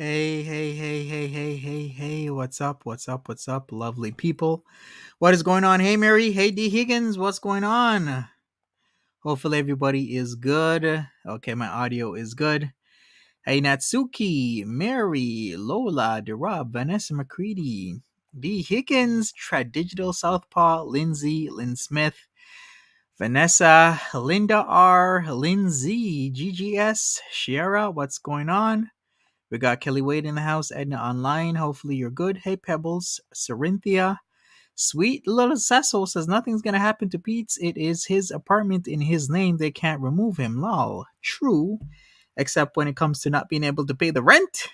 Hey, hey, hey, hey, hey, hey, hey, what's up? What's up? What's up, lovely people? What is going on? Hey, Mary. Hey, D. Higgins. What's going on? Hopefully, everybody is good. Okay, my audio is good. Hey, Natsuki, Mary, Lola, DeRob, Vanessa McCready, D. Higgins, Tradigital Southpaw, Lindsay, Lynn Smith, Vanessa, Linda R, Lindsay, GGS, Shiera, what's going on? We got Kelly Wade in the house, Edna online. Hopefully you're good. Hey Pebbles, Corinthia. Sweet little Cecil says nothing's gonna happen to Peetz. It is his apartment in his name. They can't remove him. Lol. True. Except when it comes to not being able to pay the rent.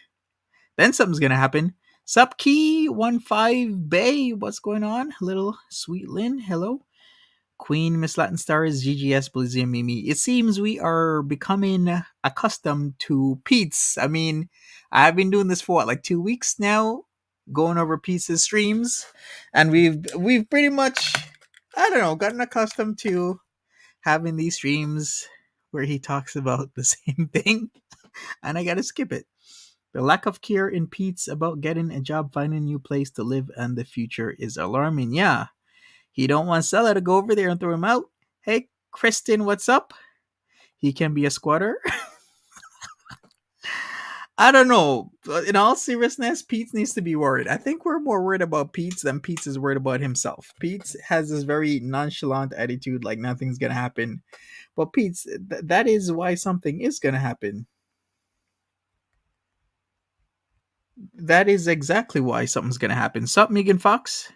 Then something's gonna happen. Sup Key 15 Bay. What's going on? Little sweet Lynn. Hello. Queen, Miss Latin Stars, GGS, Blizzy, and Mimi. It seems we are becoming accustomed to Peetz. I mean, I've been doing this for what, like 2 weeks now, going over Peetz's streams, and we've pretty much, I don't know, gotten accustomed to having these streams where he talks about the same thing, and I gotta skip it. The lack of care in Peetz about getting a job, finding a new place to live, and the future is alarming. Yeah, he don't want Stella to go over there and throw him out. Hey, Kristen, what's up? He can be a squatter. I don't know. In all seriousness, Peetz needs to be worried. I think we're more worried about Peetz than Peetz is worried about himself. Peetz has this very nonchalant attitude, like nothing's gonna happen. But Peetz, that is why something is gonna happen. That is exactly why something's gonna happen. Sup, Megan Fox?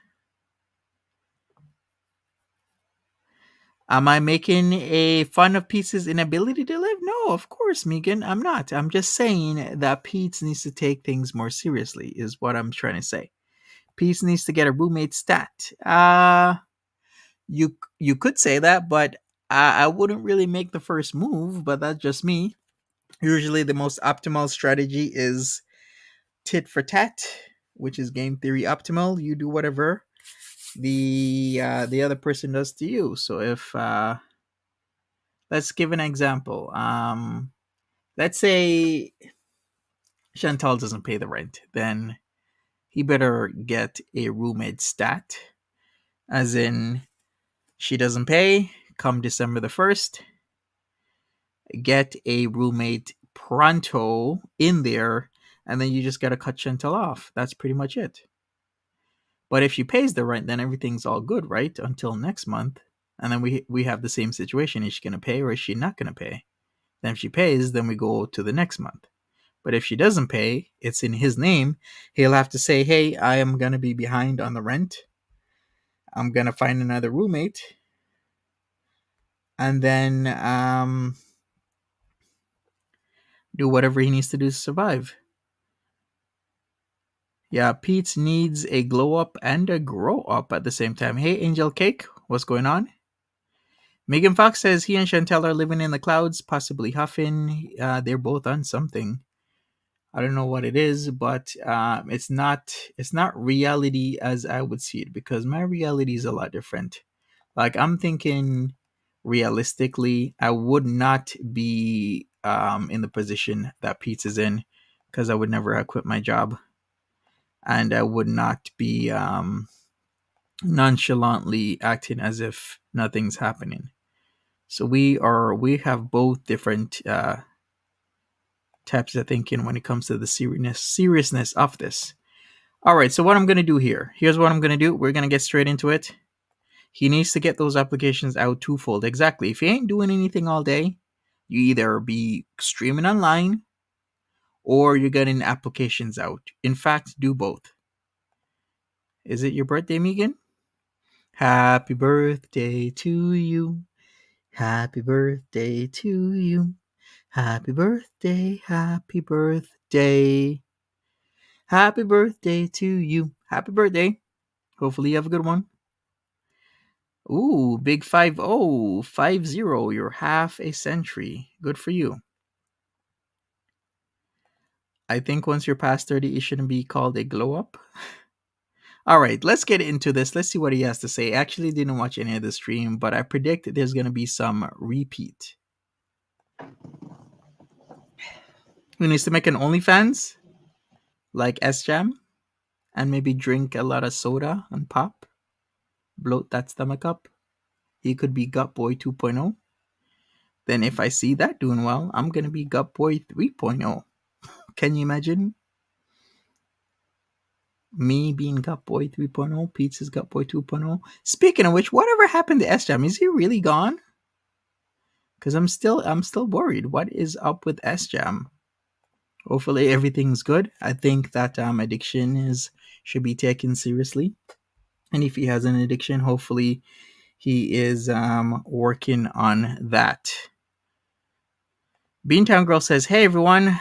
Am I making a fun of Pete's inability to live? No, of course, Megan. I'm not. I'm just saying that Pete needs to take things more seriously, is what I'm trying to say. Pete needs to get a roommate stat. You could say that, but I wouldn't really make the first move. But that's just me. Usually, the most optimal strategy is tit for tat, which is game theory optimal. You do whatever the other person does to you. So if let's give an example. Let's say Chantal doesn't pay the rent, then he better get a roommate stat, as in she doesn't pay. Come December the 1st, get a roommate pronto in there, and then you just gotta cut Chantal off. That's pretty much it. But if she pays the rent, then everything's all good, right? Until next month, and then we have the same situation: is she gonna pay or is she not gonna pay? Then if she pays, then we go to the next month. But if she doesn't pay, it's in his name. He'll have to say, hey, I am going to be behind on the rent. I'm going to find another roommate. And then do whatever he needs to do to survive. Yeah, Pete needs a glow up and a grow up at the same time. Hey, Angel Cake, what's going on? Megan Fox says he and Chantel are living in the clouds, possibly huffing. They're both on something. I don't know what it is, but it's not reality as I would see it, because my reality is a lot different. Like, I'm thinking realistically, I would not be in the position that Pete's is in, because I would never have quit my job, and I would not be nonchalantly acting as if nothing's happening. So we have both different types of thinking when it comes to the seriousness of this. All right, so what I'm going to do here's what I'm going to do. We're going to get straight into it. He needs to get those applications out twofold. Exactly. If you ain't doing anything all day, you either be streaming online or you're getting applications out. In fact, do both. Is it your birthday, Megan? Happy birthday to you. Happy birthday to you. Happy birthday, happy birthday. Happy birthday to you. Happy birthday. Hopefully you have a good one. Ooh, big 50, 50. You're half a century. Good for you. I think once you're past 30, it shouldn't be called a glow up. All right, let's get into this. Let's see what he has to say. I actually didn't watch any of the stream, but I predict there's going to be some repeat. Who needs to make an OnlyFans? like S-Jam, and maybe drink a lot of soda and pop, bloat that stomach up. He could be Gut Boy 2.0. Then if I see that doing well, I'm going to be Gut Boy 3.0. Can you imagine me being Gut Boy 3.0? Peetz is Gut Boy 2.0. Speaking of which, whatever happened to S-Jam? Is he really gone? Because I'm still worried. What is up with S-Jam? Hopefully everything's good. I think that addiction should be taken seriously. And if he has an addiction, hopefully he is working on that. Beantown Girl says, "Hey everyone,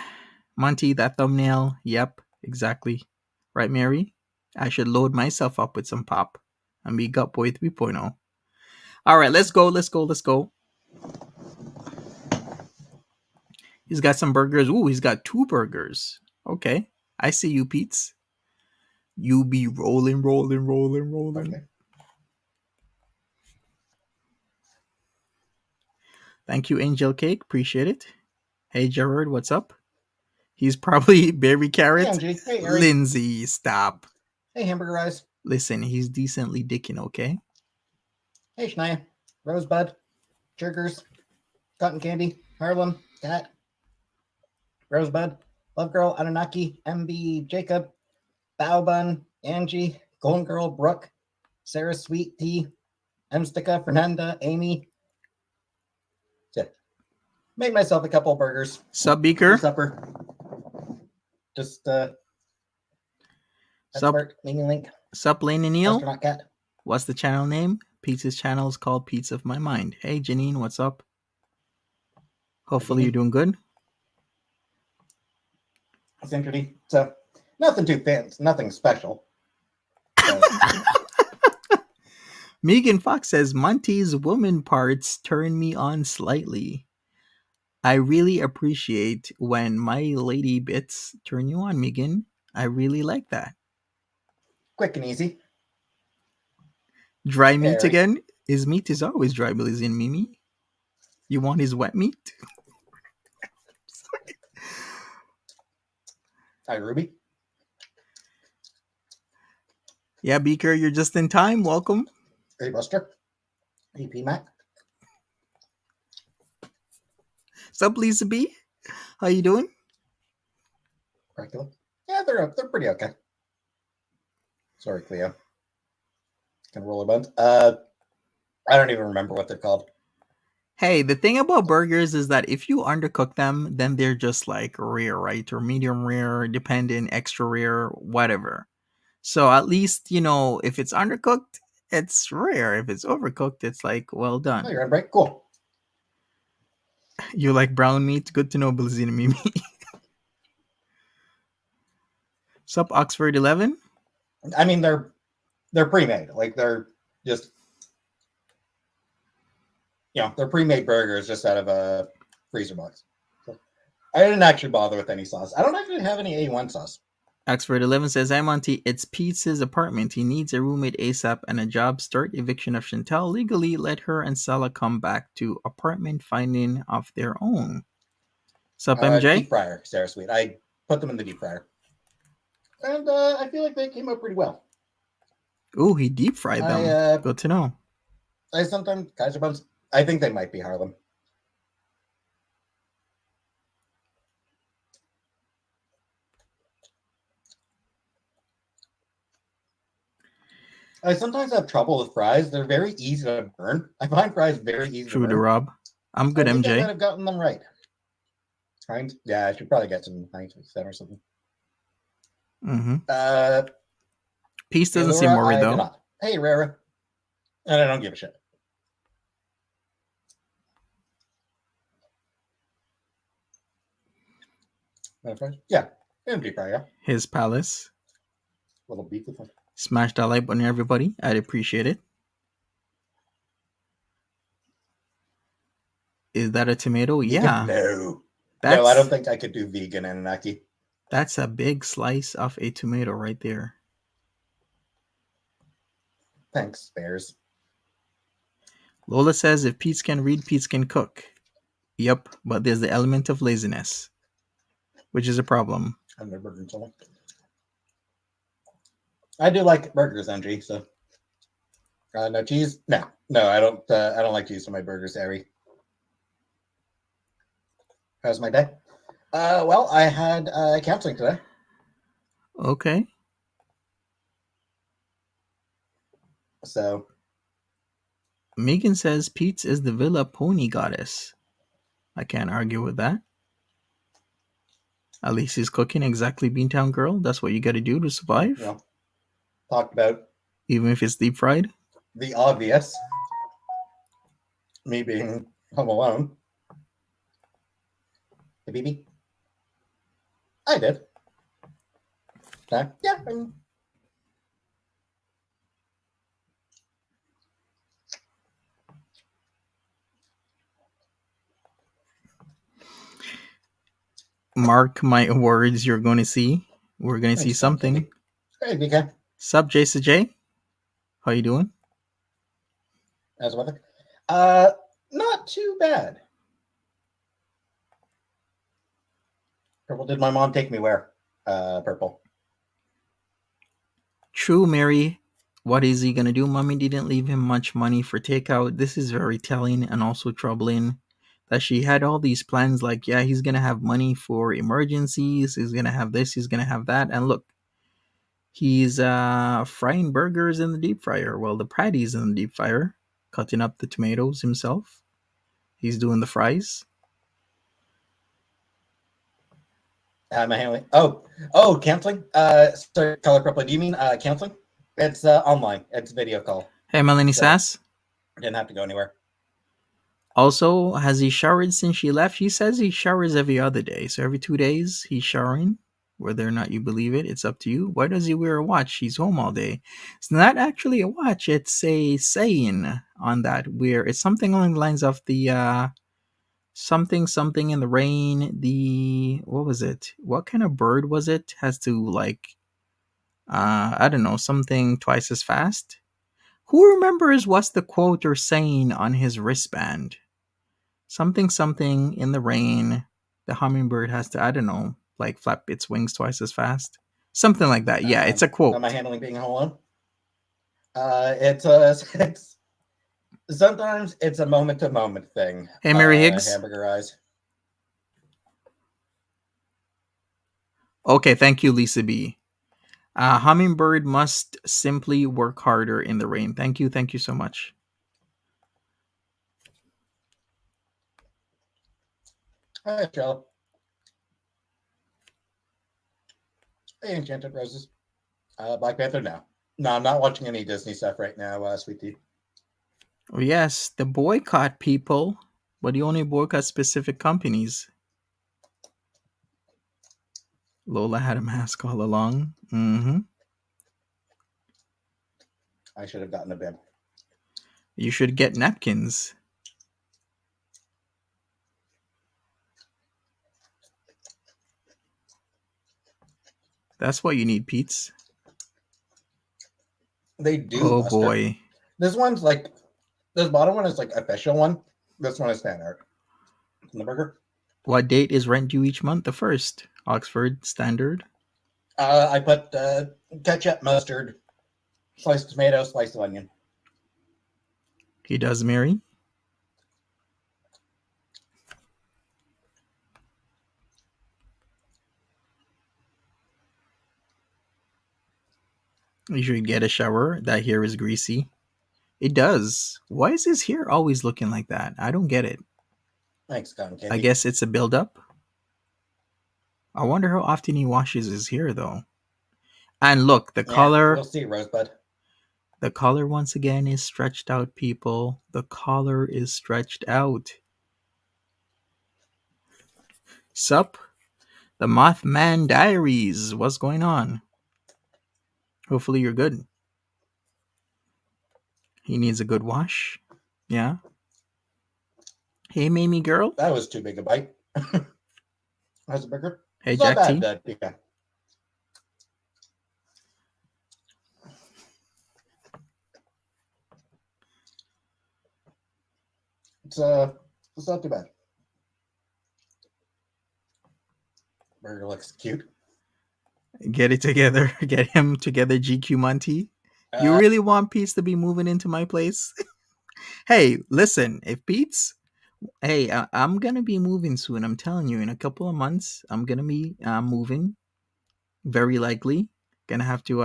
Monty, that thumbnail. Yep, exactly. Right, Mary? I should load myself up with some pop and be Gut Boy 3.0. All right, let's go. He's got some burgers. Ooh, he's got 2 burgers. Okay, I see you, Peetz. You be rolling. Okay. Thank you, Angel Cake. Appreciate it. Hey, Gerard, what's up? He's probably Berry Carrot. Hey, Angie. Hey, Eric. Lindsay, stop. Hey, Hamburger Eyes. Listen, he's decently dicking, okay? Hey, Shania. Rosebud. Jerkers. Cotton Candy. Harlem. Cat. Rosebud. Love Girl. Anunnaki. MB. Jacob. Bow Bun. Angie. Golden Girl. Brooke. Sarah Sweet Tea. Emstica. Fernanda. Amy. Made myself a couple of burgers. Sup, Beaker? For supper. Just, Sup, Link. Sup, Lane and Neil? Astronaut Cat. What's the channel name? Pete's channel is called Peetz of My Mind. Hey, Janine, what's up? Hopefully you're doing good. Essentially, so nothing too fancy, nothing special. Megan Fox says, Monty's woman parts turn me on slightly. I really appreciate when my lady bits turn you on, Megan. I really like that. Quick and easy. Dry meat again? His meat is always dry, Lizzie and Mimi. You want his wet meat? Hi, Ruby. Yeah, Beaker, you're just in time. Welcome. Hey, Buster. Hey, P-Mac. Sup, Lisa B? How you doing? Dracula. Yeah, they're pretty okay. Sorry, Cleo. Can roll a buns. I don't even remember what they're called. Hey, the thing about burgers is that if you undercook them, then they're just like rare, right? Or medium rare, dependent, extra rare, whatever. So at least, if it's undercooked, it's rare. If it's overcooked, it's like, well done. Oh, you're on break? Cool. You like brown meat? Good to know, Blizzy and Mimi. Sup, Oxford 11? I mean, they're pre-made. Like, they're just, they're pre-made burgers just out of a freezer box. So I didn't actually bother with any sauce. I don't actually have any A1 sauce. Oxford 11 says, "Hi, Monty. It's Pete's apartment. He needs a roommate ASAP and a job start. Eviction of Chantal. Legally, let her and Salah come back to apartment finding of their own." Sup, MJ? Deep fryer, Sarah Sweet. I put them in the deep fryer. And I feel like they came out pretty well. Ooh, he deep fried them. Good to know. I sometimes, Kaiser buns, I think they might be Harlem. I sometimes have trouble with fries. They're very easy to burn. I find fries very easy to burn. True to Rob. I'm good, MJ. I might have gotten them right. Yeah, I should probably get some Heinz or something. Mm-hmm. Peace doesn't seem worried, though. Hey, Rara. And I don't give a shit. Yeah, empty fry, yeah. His palace. Little beef with them. Smash that like button, everybody. I'd appreciate it. Is that a tomato? Vegan? Yeah. No, I don't think I could do vegan Anunnaki. That's a big slice of a tomato right there. Thanks, Bears. Lola says, if Peetz can read, Peetz can cook. Yep, but there's the element of laziness, which is a problem. I've never heard someone. I do like burgers, MG. So no cheese. No, I don't. I don't like cheese on my burgers, Harry. How's my day? Well, I had counseling today. Okay. So Megan says Peetz is the Villa Pony goddess. I can't argue with that. At least he's cooking exactly Beantown Girl. That's what you got to do to survive, talked about even if it's deep fried. the obvious. Me being home alone. Hey, BB. I did. Yeah. Mark my words, you're going to see. We're going to see something. Hey, BK. Sup, Jason J? How you doing? How's the weather? Not too bad. Purple, did my mom take me where? Purple. True, Mary. What is he going to do? Mommy didn't leave him much money for takeout. This is very telling and also troubling that she had all these plans like, yeah, he's going to have money for emergencies. He's going to have this. He's going to have that. And look, he's frying burgers in the deep fryer. Well, the patties in the deep fryer, cutting up the tomatoes himself. He's doing the fries. My handling. Counseling. Sorry, color purple. Do you mean counseling? It's online. It's video call. Hey, Melanie Sass. Didn't have to go anywhere. Also, has he showered since she left? He says he showers every other day. So every 2 days, he's showering. Whether or not you believe it, it's up to you. Why does he wear a watch? He's home all day. It's not actually a watch. It's a saying on that where it's something along the lines of the something in the rain. What was it? What kind of bird was it? Has to I don't know, something twice as fast. Who remembers what's the quote or saying on his wristband? Something in the rain. The hummingbird has to, I don't know, like flap its wings twice as fast. Something like that. Yeah, it's a quote. Am I handling being home alone? It's sometimes it's a moment to moment thing. Hey, Mary Higgs. Hamburger eyes. Okay, thank you, Lisa B. Hummingbird must simply work harder in the rain. Thank you so much. Hi, Charlotte. Hey, Enchanted Roses. Black Panther now. No, I'm not watching any Disney stuff right now, Sweet Tea. Oh, yes, the boycott people, but you only boycott specific companies. Lola had a mask all along. Mm-hmm. I should have gotten a bib. You should get napkins. That's what you need, Peetz. They do. Oh, mustard. boy. This one's like, this bottom one is like official one. This one is fan art. The burger. What date is rent due each month? The 1st. Oxford Standard. I put ketchup, mustard, sliced tomato, sliced onion. He does, Mary. You should get a shower. That hair is greasy. It does. Why is his hair always looking like that? I don't get it. Thanks, Cotton Candy. I guess it's a buildup. I wonder how often he washes his hair, though. And look, the collar. We'll see, Rosebud. The collar once again is stretched out, people. The collar is stretched out. Sup? The Mothman Diaries. What's going on? Hopefully you're good. He needs a good wash. Yeah. Hey, Mamie girl. That was too big a bite. How's the burger? Hey, it's Jack not T. bad, yeah. It's not too bad. Burger looks cute. Get it together. Get him together, GQ Monty. You Uh, really want Peetz to be moving into my place? Hey, listen, if Peetz, hey, I'm gonna be moving soon. I'm telling you, in a couple of months, I'm gonna be moving. Very likely, gonna have to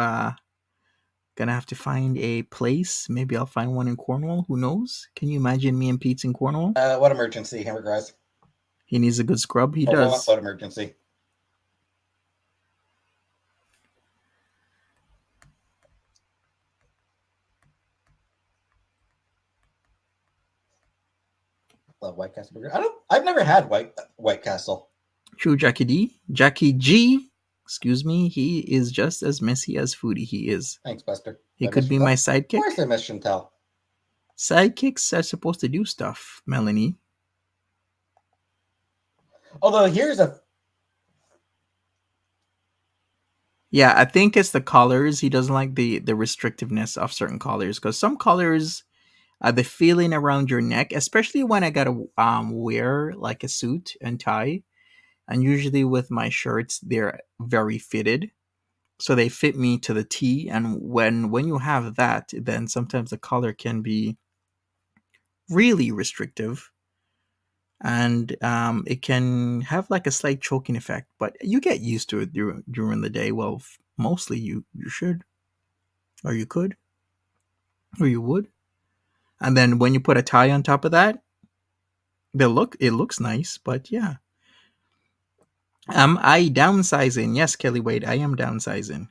find a place. Maybe I'll find one in Cornwall. Who knows? Can you imagine me and Peetz in Cornwall? what emergency, Hamburgers? He needs a good scrub. He Or does. what emergency? Love White Castle burger. I've never had White Castle. True, Jackie D. Jackie G. Excuse me. He is just as messy as Foodie. He is. Thanks, Buster. He Did I could miss be my Chantel? Of sidekick. course I miss Chantel. Sidekicks are supposed to do stuff, Melanie. Although here's a... Yeah, I think it's the collars. He doesn't like the restrictiveness of certain collars, because some collars, the feeling around your neck, especially when I gotta wear like a suit and tie, and usually with my shirts they're very fitted, so they fit me to the T. And when you have that, then sometimes the collar can be really restrictive, and it can have like a slight choking effect. But you get used to it during the day. Well, mostly you should, or you could, or you would. And then when you put a tie on top of that, it looks nice. But yeah, I downsizing. Yes, Kelly Wade, I am downsizing.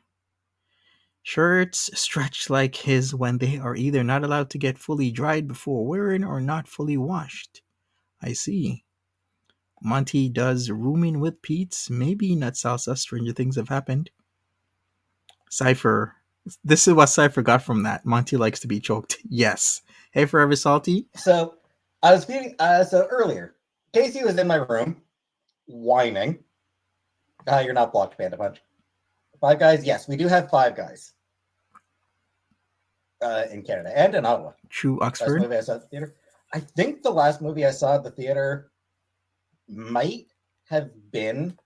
Shirts stretch like his when they are either not allowed to get fully dried before wearing or not fully washed. I see. Monty does rooming with Peetz. Maybe not salsa. Stranger things have happened. Cypher. This is what Cypher got from that. Monty likes to be choked. Yes. Hey, Forever Salty. So I was feeling... so earlier, Casey was in my room, whining. You're not blocked, Panda Punch. Five Guys? Yes, we do have Five Guys. In Canada and in Ottawa. True Last Oxford. movie I saw at the theater. I think the last movie I saw at the theater might have been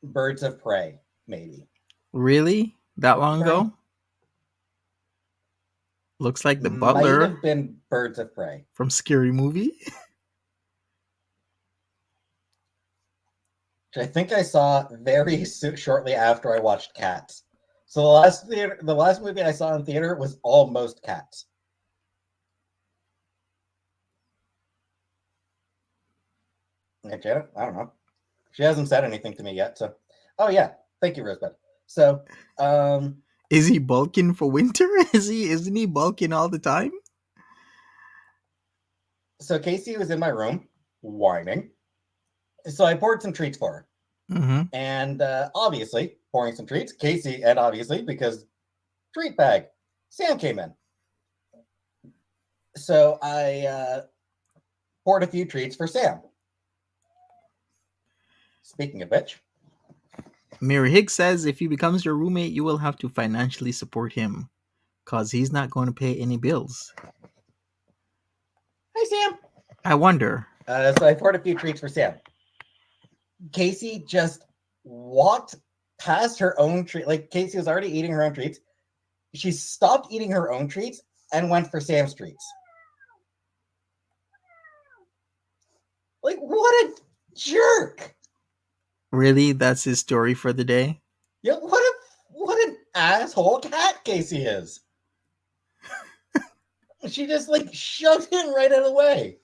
Birds of Prey, maybe. Really? That long ago? Looks like the butler Might have been Birds of Prey. from Scary Movie. Which I think I saw very shortly after I watched Cats. So the last movie I saw in theater was almost Cats. Hey, Janet, I don't know. She hasn't said anything to me yet. So, oh yeah, thank you, Rosebud. So, Is he bulking for winter? Isn't he bulking all the time? So Casey was in my room whining. So I poured some treats for her. Mm-hmm. And obviously, pouring some treats, Casey, and obviously, because treat bag, Sam came in. So I poured a few treats for Sam. Speaking of which, Mary Higgs says if he becomes your roommate, you will have to financially support him, because he's not going to pay any bills. Hi, Sam. I wonder. So I poured a few treats for Sam. Casey just walked past her own treat. Like, Casey was already eating her own treats. She stopped eating her own treats and went for Sam's treats. Like, what a jerk. Really? That's his story for the day? Yeah, what an asshole cat Casey is. She just, like, shoved him right out of the way.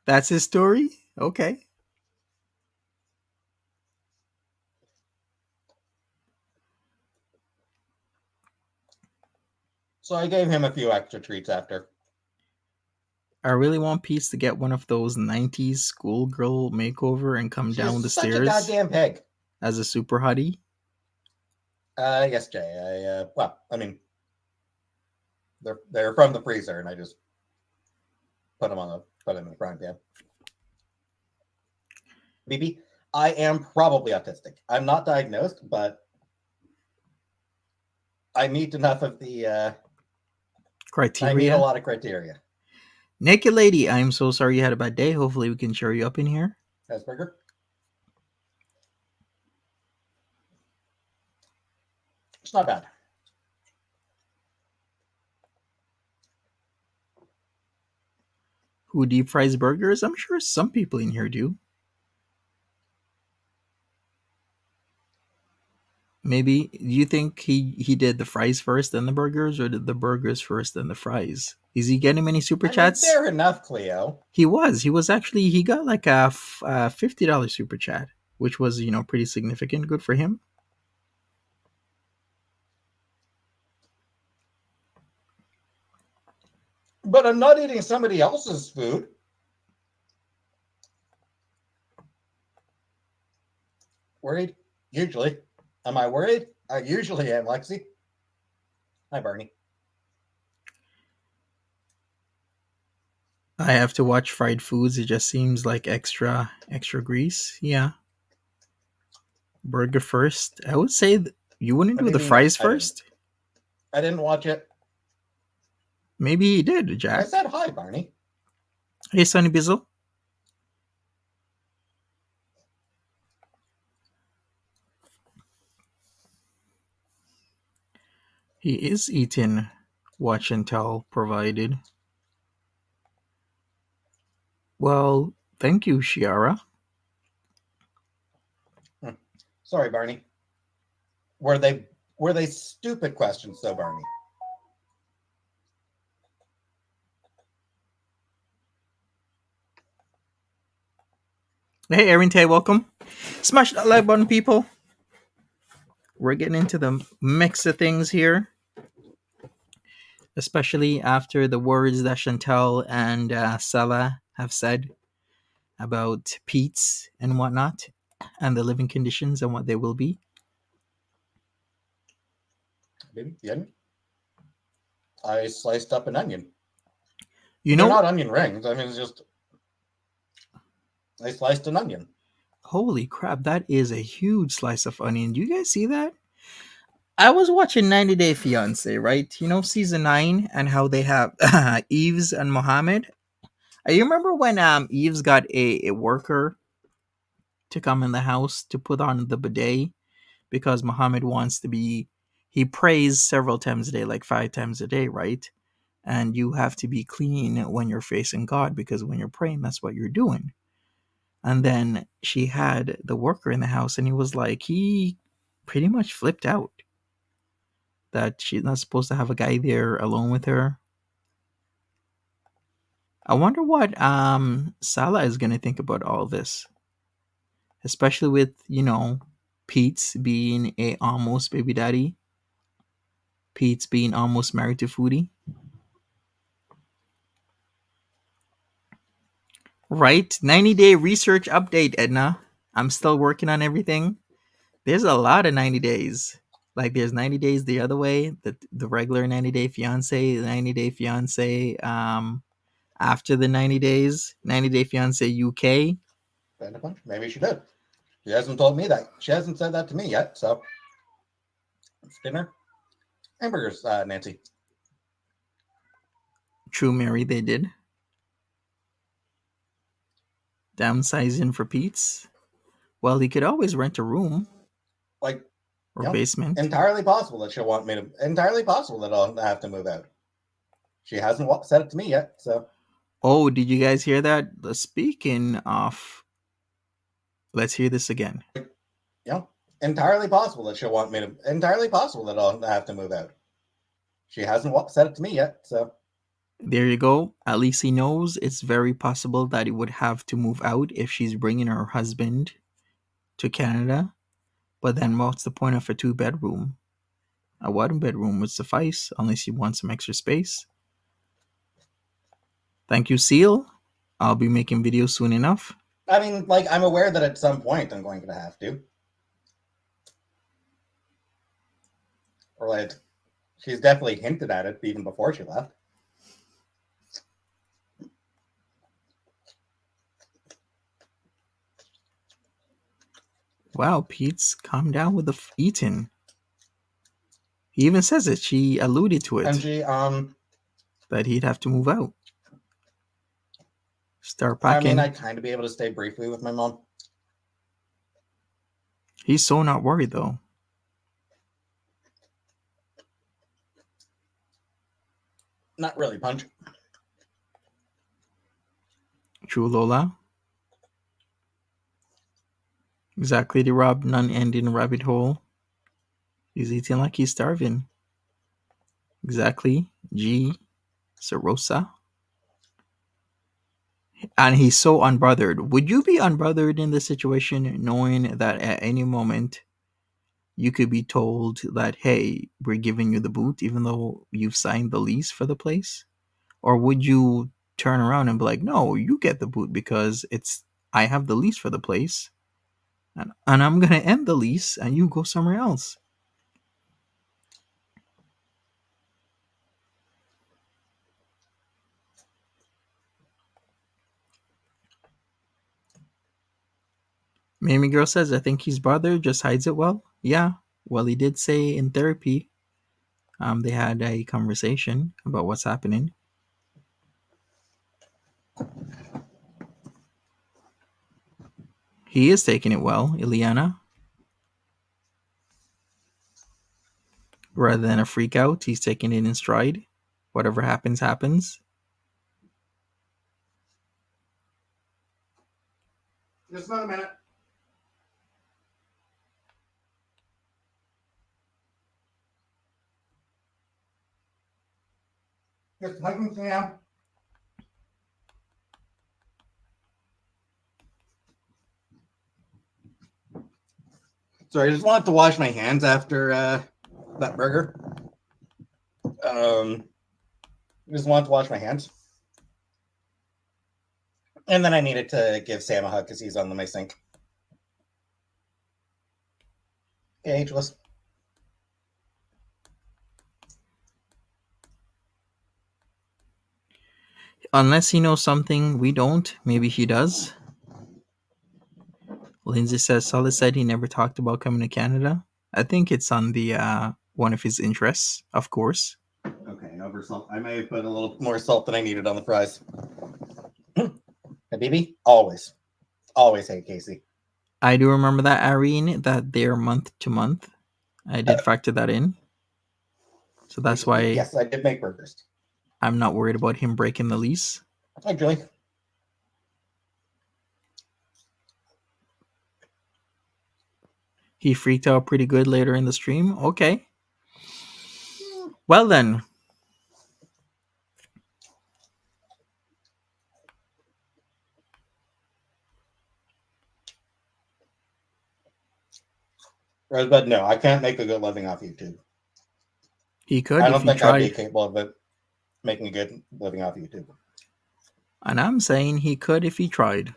That's his story? Okay. So I gave him a few extra treats after. I really want Peetz to get one of those 90s schoolgirl makeover and come down the such stairs a goddamn pig. as a super hottie. Yes, Jay. Well, I mean, they're from the freezer, and I just put them in the frying pan. BB, I am probably autistic. I'm not diagnosed, but I meet enough of the criteria. I meet a lot of criteria. Naked Lady, I'm so sorry you had a bad day. Hopefully we can cheer you up in here. Asperger. It's not bad. Who deep fries burgers? I'm sure some people in here do. Maybe, do you think he did the fries first, then the burgers, or did the burgers first, then the fries? Is he getting many super chats? Fair enough, Cleo. He was actually, he got like a $50 super chat, which was, pretty significant. Good for him. But I'm not eating somebody else's food. Worried? Usually. Am I worried? I usually am, Lexi. Hi, Barney. I have to watch fried foods. It just seems like extra grease. Yeah. Burger first. I would say you wouldn't do the fries first. I didn't watch it. Maybe he did, Jack. I said hi, Barney. Hey, Sonny Bizzle. He is eating watch and tell provided. Well, thank you, Shiara. Sorry, Barney. Were they stupid questions, though, Barney? Hey, Erin Tay, welcome. Smash that like button, people. We're getting into the mix of things here, especially after the words that Chantel and Sella have said about Peetz and whatnot, and the living conditions and what they will be. Maybe the onion. I sliced up an onion. They're not onion rings. I mean, it's just I sliced an onion. Holy crap, that is a huge slice of onion. Do you guys see that? I was watching 90 Day Fiance, right? Season 9 and how they have Eves and Mohammed. You remember when Eves got a worker to come in the house to put on the bidet because Muhammad wants to be, he prays several times a day, like 5 times a day, right? And you have to be clean when you're facing God because when you're praying, that's what you're doing. And then she had the worker in the house and he pretty much flipped out that she's not supposed to have a guy there alone with her. I wonder what Salah is going to think about all this. Especially with, Peetz being a almost baby daddy. Peetz being almost married to Foodie. Right? 90-day research update, Edna. I'm still working on everything. There's a lot of 90 days. Like there's 90 days the other way, the regular 90-day fiance, the 90-day fiance after the 90 days, 90-day fiance UK. Maybe she did. She hasn't told me that. She hasn't said that to me yet, so it's dinner. Hamburgers, Nancy. True, Mary, they did. Downsizing for Peetz. Well, he could always rent a room. Or basement. Entirely possible that she'll want me to. Entirely possible that I'll have to move out. She hasn't said it to me yet, so. Oh, did you guys hear that? Speaking of, let's hear this again. Entirely possible that she'll want me to. Entirely possible that I'll have to move out. She hasn't said it to me yet, so. There you go. At least he knows it's very possible that he would have to move out if she's bringing her husband to Canada. But then what's the point of a 2-bedroom? A 1-bedroom would suffice unless you want some extra space. Thank you, Seal. I'll be making videos soon enough. I mean, I'm aware that at some point I'm going to have to. Or she's definitely hinted at it even before she left. Wow, Peetz, calm down with the eating. He even says it. She alluded to it. And she, that he'd have to move out. Start I mean, packing. I'd kind of be able to stay briefly with my mom. He's so not worried though. Not really, Punch. True Lola. Exactly the Rob non-ending rabbit hole. He's eating like he's starving. Exactly. G. Sarosa. And he's so unbothered. Would you be unbothered in this situation knowing that at any moment you could be told that, hey, we're giving you the boot even though you've signed the lease for the place? Or would you turn around and be like, no, you get the boot because I have the lease for the place and I'm going to end the lease and you go somewhere else? Mamie Girl says, I think he's bothered, just hides it well. Yeah, well, he did say in therapy, they had a conversation about what's happening. He is taking it well, Ileana. Rather than a freak out, he's taking it in stride. Whatever happens, happens. Just about a minute. Just hugging Sam. Sorry, I just wanted to wash my hands after that burger. Just wanted to wash my hands. And then I needed to give Sam a hug because he's on my sink. Okay, ageless. Unless he knows something we don't, maybe he does. Lindsay says Solid said he never talked about coming to Canada. I think it's on the one of his interests, of course. Okay, over salt. I may have put a little more salt than I needed on the fries. Habibi, always hate Casey. I do remember that, Irene, that they're month to month. I did factor that in. So that's why Yes, I did make burgers. I'm not worried about him breaking the lease. Hi, Julie. He freaked out pretty good later in the stream. Okay. Well then. Rosebud, no, I can't make a good living off YouTube. He could I if don't he think I'd be tried. capable of it, making a good living off YouTube. And I'm saying he could if he tried.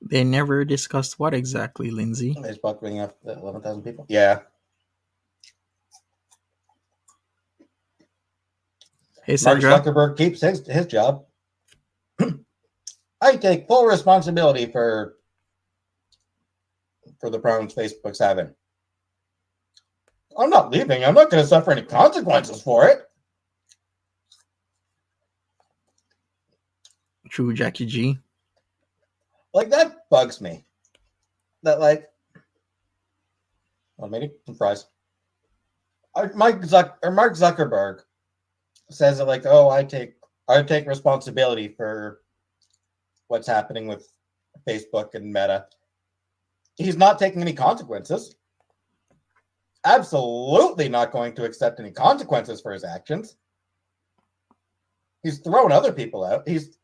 They never discussed what exactly, Lindsay. Is buckling up 11,000 people? Yeah. Hey, Mark Sandra. Zuckerberg keeps his job. I take full responsibility for the problems Facebook's having. I'm not leaving. I'm not going to suffer any consequences for it. True, Jackie G. Like, that bugs me. That, like, well, maybe some fries. Mark Zuckerberg says it like, oh, I take responsibility for what's happening with Facebook and Meta. He's not taking any consequences. Absolutely not going to accept any consequences for his actions. He's throwing other people out. He's,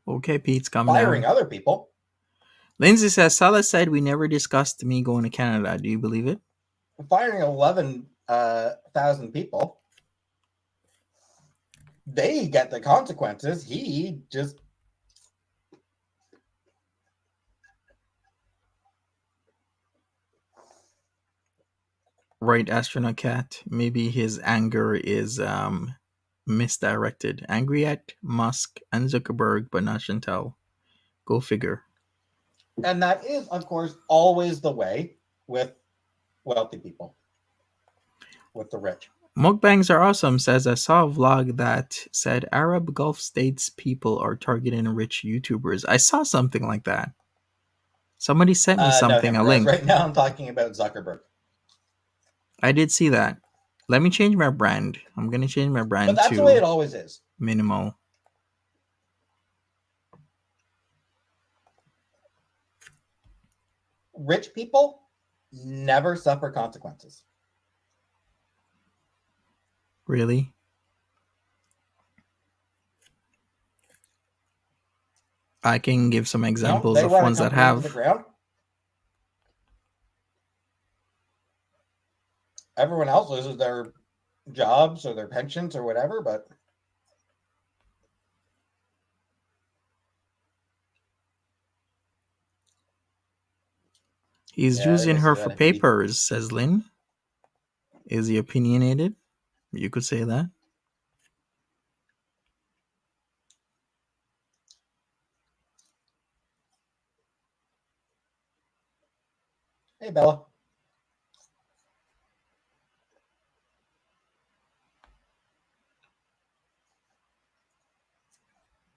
okay, Peetz, calm firing down. other people. Lindsay says Salah said we never discussed me going to Canada. Do you believe it? Firing 11,000 people. They get the consequences. He just. Right, Astronaut Cat. Maybe his anger is misdirected. Angry at Musk and Zuckerberg, but not Chantel. Go figure. And that is, of course, always the way with wealthy people, with the rich. Mukbangs are awesome says I saw a vlog that said Arab Gulf states people are targeting rich YouTubers. I saw something like that. Somebody sent me No, something, a link. right now I'm talking about Zuckerberg. I did see that. Let me change my brand. I'm going to change my brand But that's the way it always is. minimal. Rich people never suffer consequences. Really? I can give some examples They of run ones a that company into the have. ground. Everyone else loses their jobs or their pensions or whatever, but He's using her for papers, says Lynn. Is he opinionated? You could say that. Hey, Bella.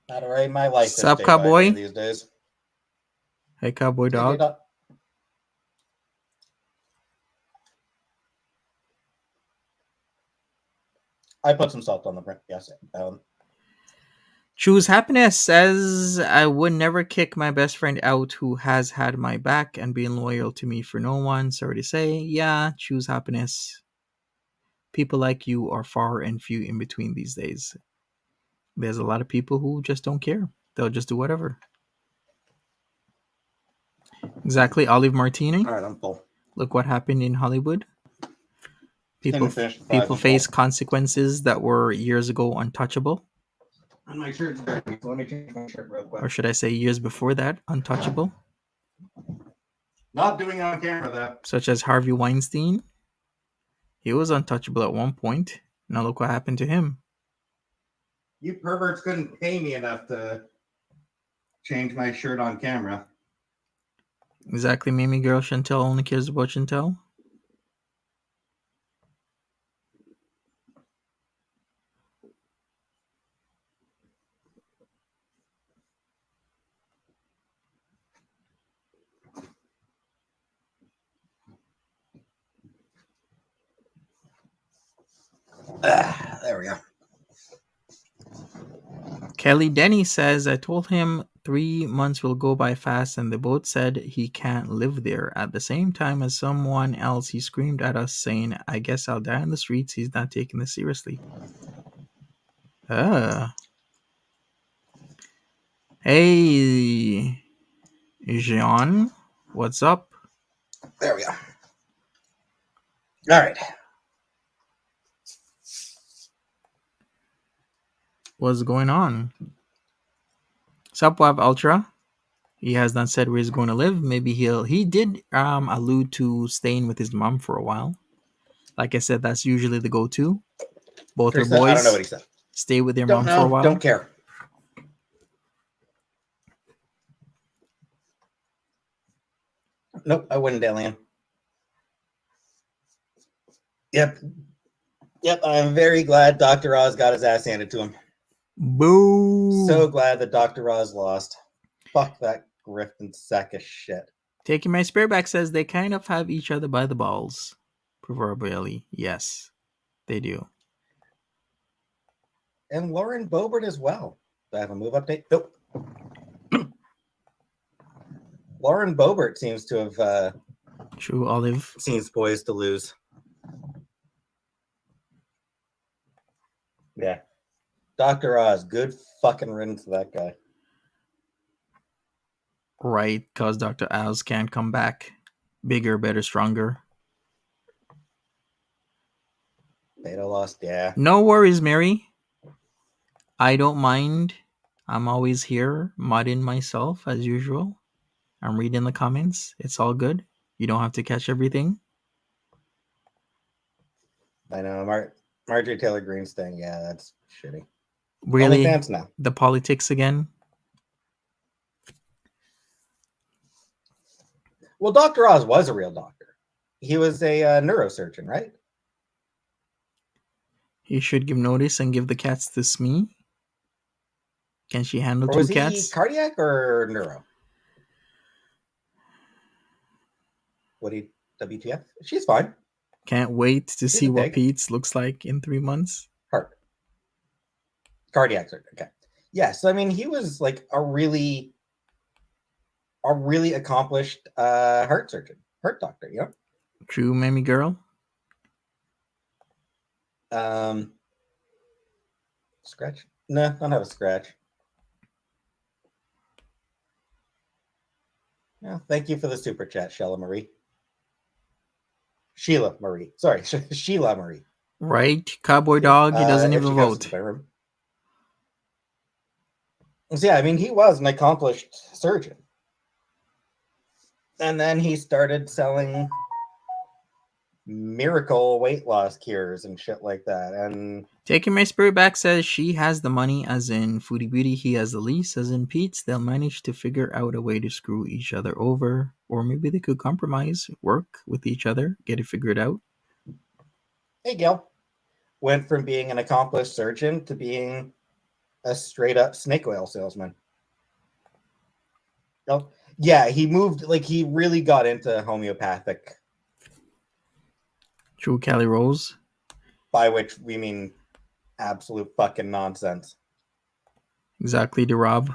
Not already my life. Sup, cowboy? These days. Hey, cowboy dog. Hey, I put some salt on the print. Yes. Choose Happiness says I would never kick my best friend out who has had my back and been loyal to me for no one. Sorry to say, yeah, choose happiness. People like you are far and few in between these days. There's a lot of people who just don't care. They'll just do whatever. Exactly, Olive Martini. All right, I'm full. Look what happened in Hollywood. People face full. consequences that were years ago untouchable. And my shirt's dirty, so let me change my shirt real quick. Or should I say years before that, untouchable? Not doing it on camera, though. Such as Harvey Weinstein. He was untouchable at one point. Now look what happened to him. You perverts couldn't pay me enough to change my shirt on camera. Exactly, Mimi girl. Chantel only cares about Chantel. There we go. Kelly Denny says, I told him 3 months will go by fast and they both said he can't live there. At the same time as someone else, he screamed at us saying, I guess I'll die in the streets. He's not taking this seriously. Hey, Jean, what's up? There we go. All right. What's going on? Subwav Ultra. He has not said where he's going to live. Maybe he did allude to staying with his mom for a while. Like I said, that's usually the go-to. Both are boys. I don't know what he said. Stay with their mom for a while. Don't care. Nope, I wouldn't, Alien. Yep. I'm very glad Dr. Oz got his ass handed to him. Boo! So glad that Dr. Oz lost. Fuck that grifting sack of shit. Taking My Spirit Back says they kind of have each other by the balls. Proverbially, yes, they do. And Lauren Boebert as well. Do I have a move update? Nope. Lauren Boebert seems to have True Olive. Seems poised to lose. Yeah. Dr. Oz, good fucking riddance to that guy. Right, because Dr. Oz can't come back. Bigger, better, stronger. Beta lost, yeah. No worries, Mary. I don't mind. I'm always here, modding myself as usual. I'm reading the comments. It's all good. You don't have to catch everything. I know, Marjorie Taylor Greene's thing, yeah, that's shitty. Really? OnlyFans now. The politics again? Well, Dr. Oz was a real doctor. He was a neurosurgeon, right? He should give notice and give the cats to Smee. Can she handle Or 2 was he cats? cardiac or neuro? What he WTF? She's fine. Can't wait to She's see a what pig. Peetz looks like in 3 months. Heart. Cardiac surgeon. Okay. Yes, I mean he was like a really accomplished heart surgeon, heart doctor, you know? True, Mammy girl. Scratch? No, don't have a scratch. Yeah, thank you for the super chat, Sheila Marie. Sorry, Sheila Marie. Right? Cowboy dog, he doesn't if even she goes to vote. the bedroom. So, yeah, I mean, he was an accomplished surgeon. And then he started selling miracle weight loss cures and shit like that. And Taking My Spirit Back says she has the money, as in Foodie Beauty, he has the lease, as in Pete's. They'll manage to figure out a way to screw each other over. Or maybe they could compromise, work with each other, get it figured out. hey, Gil, went from being an accomplished surgeon to being a straight up snake oil salesman. Oh, yeah, he moved, like, he really got into homeopathic. True, Callie Rose. By which we mean absolute fucking nonsense. Exactly, the Rob.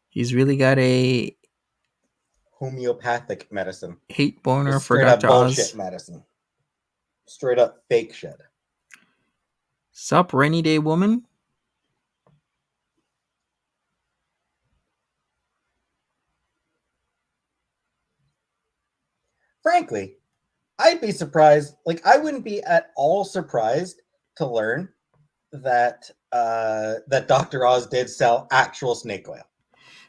He's really got a Homeopathic medicine. hate boner Just for straight up Dr. bullshit Oz. medicine. Straight up fake shit. Sup, rainy day woman? Frankly, I'd be surprised. Like, I wouldn't be at all surprised to learn that that Dr. Oz did sell actual snake oil.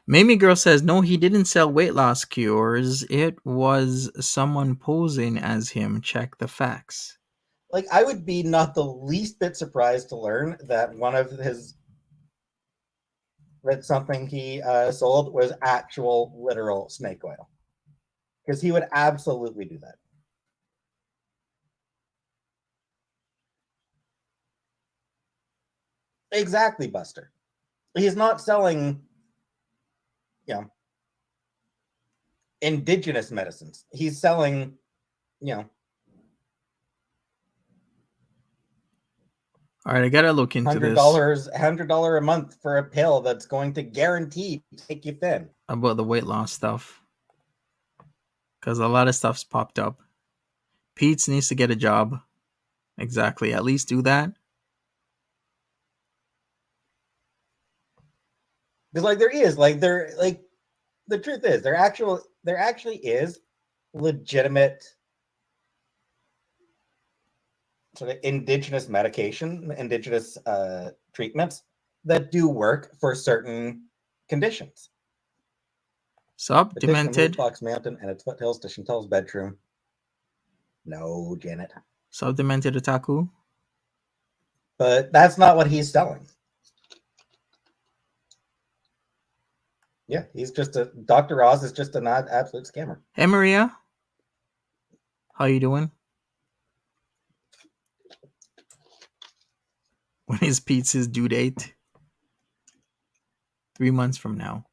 Mamie Girl says, no, he didn't sell weight loss cures. It was someone posing as him. Check the facts. Like, I would be not the least bit surprised to learn that something he sold was actual literal snake oil. Because he would absolutely do that. Exactly, Buster. He's not selling, indigenous medicines. He's selling, All right, I gotta look into this. $100 a month for a pill that's going to guarantee take you thin. About the weight loss stuff. Because a lot of stuff's popped up. Peetz needs to get a job. Exactly. At least do that. Because the truth is there actually is legitimate sort of indigenous treatments that do work for certain conditions. Sup, Petition to move Demented. Fox Mountain and its foothills to Chantal's bedroom. No, Janet. Sup, Demented Otaku. But that's not what he's selling. Yeah, he's just Dr. Oz is just an absolute scammer. Hey, Maria. How you doing? When is Peetz's due date? 3 months from now.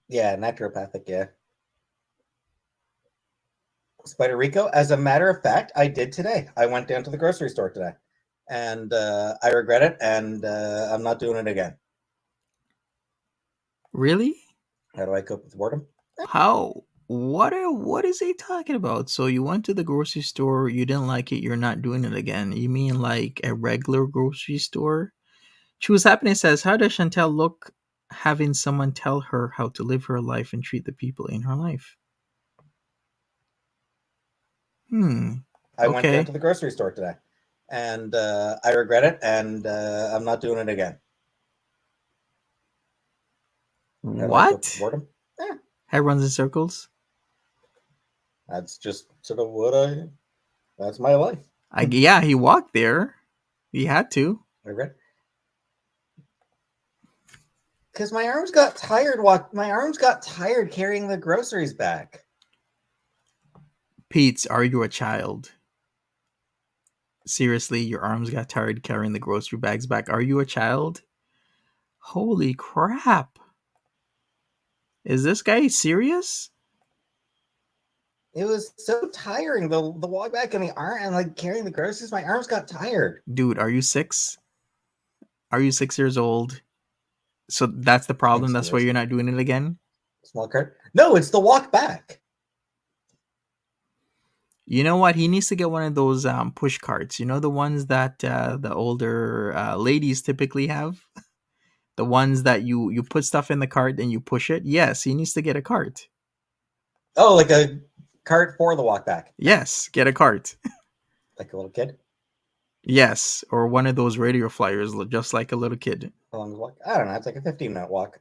Yeah, naturopathic, yeah. Spider Rico, as a matter of fact, I did today. I went down to the grocery store today. And I regret it, and I'm not doing it again. Really? How do I cope with boredom? How? What is he talking about? So you went to the grocery store, you didn't like it, you're not doing it again. You mean like a regular grocery store? Choose Happiness says, how does Chantel look having someone tell her how to live her life and treat the people in her life? I went down to the grocery store today. And I regret it, and I'm not doing it again. What? Boredom? Yeah. Head runs in circles? That's just sort of that's my life. Yeah, he walked there. He had to. Because my arms got tired. My arms got tired carrying the groceries back. Peetz, are you a child? Seriously, your arms got tired carrying the grocery bags back. Are you a child? Holy crap. Is this guy serious? It was so tiring. The walk back and the arm and like carrying the groceries, my arms got tired. Dude, are you 6? Are you 6 years old? So that's the problem. That's why you're not doing it again? Small cart? No, it's the walk back. You know what? He needs to get one of those push carts. You know the ones that the older ladies typically have? The ones that you put stuff in the cart and you push it? Yes, he needs to get a cart. Oh, like a cart for the walk back. Yes, get a cart. Like a little kid? Yes, or one of those radio flyers, just like a little kid. How long is the walk? I don't know. It's like a 15-minute walk.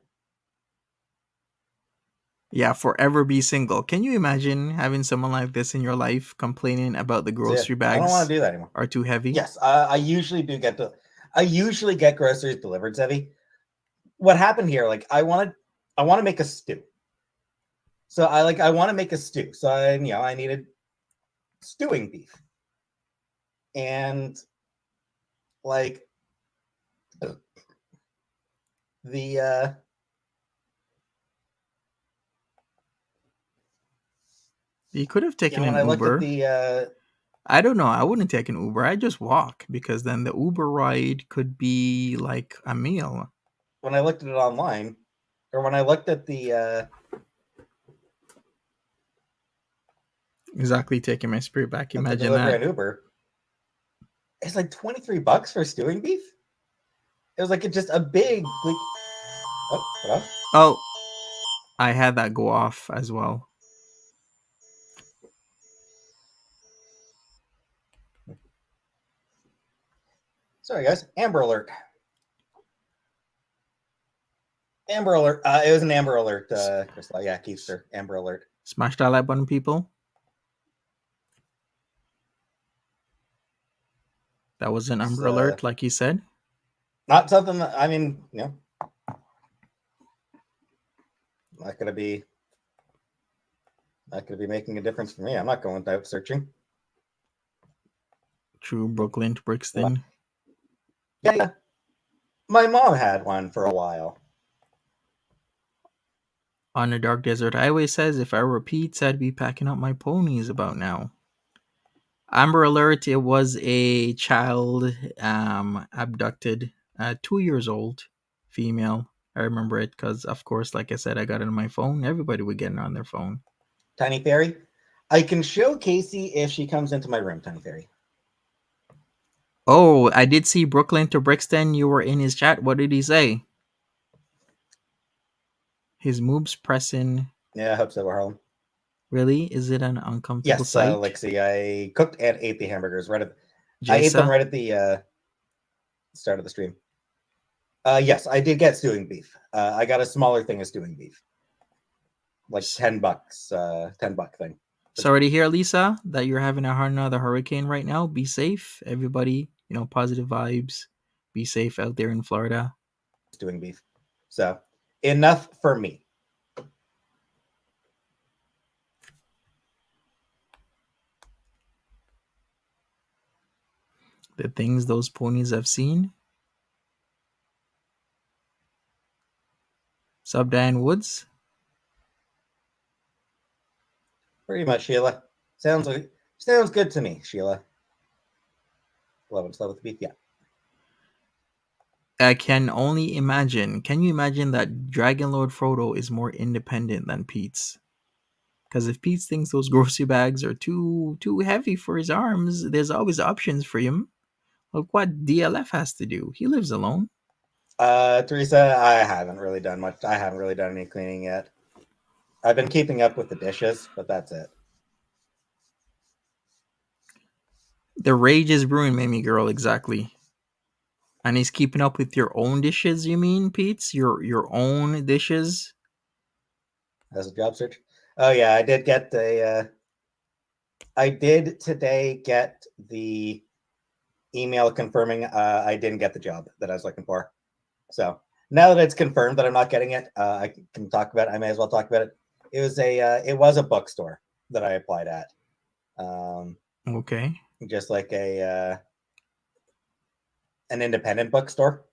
Yeah, forever be single. Can you imagine having someone like this in your life complaining about the grocery bags? I don't want to do that anymore. Are too heavy? Yes, I usually get groceries delivered, Zevi. What happened here? Like I want to make a stew. So I want to make a stew. So I needed stewing beef. And like the you could have taken an I Uber. I don't know. I wouldn't take an Uber. I'd just walk because then the Uber ride could be like a meal. When I looked at it online, or when I looked at the exactly taking my spirit back. Imagine that. An Uber. It's like $23 for stewing beef. It was like just a big. Like, oh, I had that go off as well. Sorry, guys. Amber alert. Amber alert. It was an Amber alert, Crystal. Yeah, Keister. Amber alert. Smash that like button, people. That was an Amber alert, like you said. Not something that, I mean, not gonna be making a difference for me. I'm not going out searching. True, Brooklyn to Brixton. Yeah. My mom had one for a while. On the Dark Desert Highway says, if I were Peetz, I'd be packing up my ponies about now. Amber alert, it was a child abducted, 2 years old, female. I remember it because, of course, like I said, I got it on my phone. Everybody would get it on their phone. Tiny Fairy, I can show Casey if she comes into my room, Tiny Fairy. Oh, I did see Brooklyn to Brixton. You were in his chat. What did he say? His moves pressing. Yeah, I hope so, Harlem. Really? Is it an uncomfortable sight? Yes, Lexi, I cooked and ate the hamburgers I ate them right at the start of the stream. Yes, I did get stewing beef. I got a smaller thing of stewing beef. Like $10, $10 thing. Sorry to hear, Lisa, that you're having another hurricane right now. Be safe, everybody. Positive vibes. Be safe out there in Florida. Stewing beef. So, enough for me. The things those ponies have seen. Sub Diane Woods. Pretty much, Sheila. Sounds good to me, Sheila. Love and slow with the beef, yeah. I can only imagine. Can you imagine that Dragon Lord Frodo is more independent than Peetz? Because if Peetz thinks those grocery bags are too heavy for his arms, there's always options for him. Look what DLF has to do. He lives alone. Teresa, I haven't really done much. I haven't really done any cleaning yet. I've been keeping up with the dishes, but that's it. The rage is brewing, Mamie girl, exactly. And he's keeping up with your own dishes, you mean, Peetz? Your own dishes? As a job search? Oh yeah, I did get I did today get the email confirming I didn't get the job that I was looking for. So now that it's confirmed that I'm not getting it, I can talk about it. I may as well talk about it. It was a bookstore that I applied at. Okay. Just like an independent bookstore.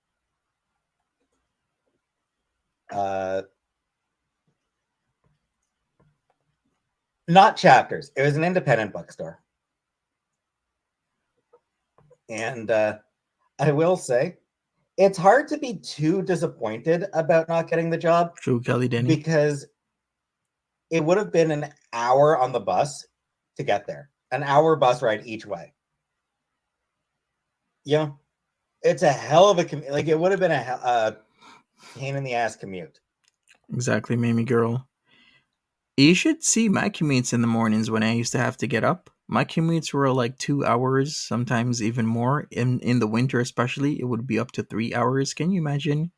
Not Chapters. It was an independent bookstore. And I will say, it's hard to be too disappointed about not getting the job. True, Kelly Denny. Because it would have been an hour on the bus to get there. An hour bus ride each way. You know, it's a hell of a commute. Like, it would have been a pain in the ass commute. Exactly, Mamie girl. You should see my commutes in the mornings when I used to have to get up. My commutes were like 2 hours, sometimes even more. In the winter, especially, it would be up to 3 hours. Can you imagine?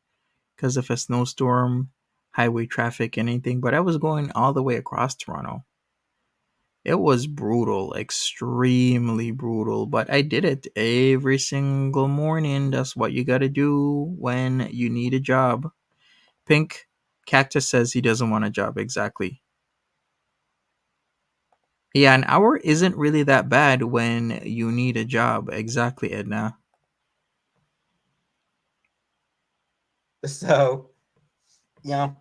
Because of a snowstorm, highway traffic, anything. But I was going all the way across Toronto. It was brutal, extremely brutal. But I did it every single morning. That's what you gotta do when you need a job. Pink Cactus says he doesn't want a job. Exactly. Yeah, an hour isn't really that bad when you need a job. Exactly, Edna. So, you know,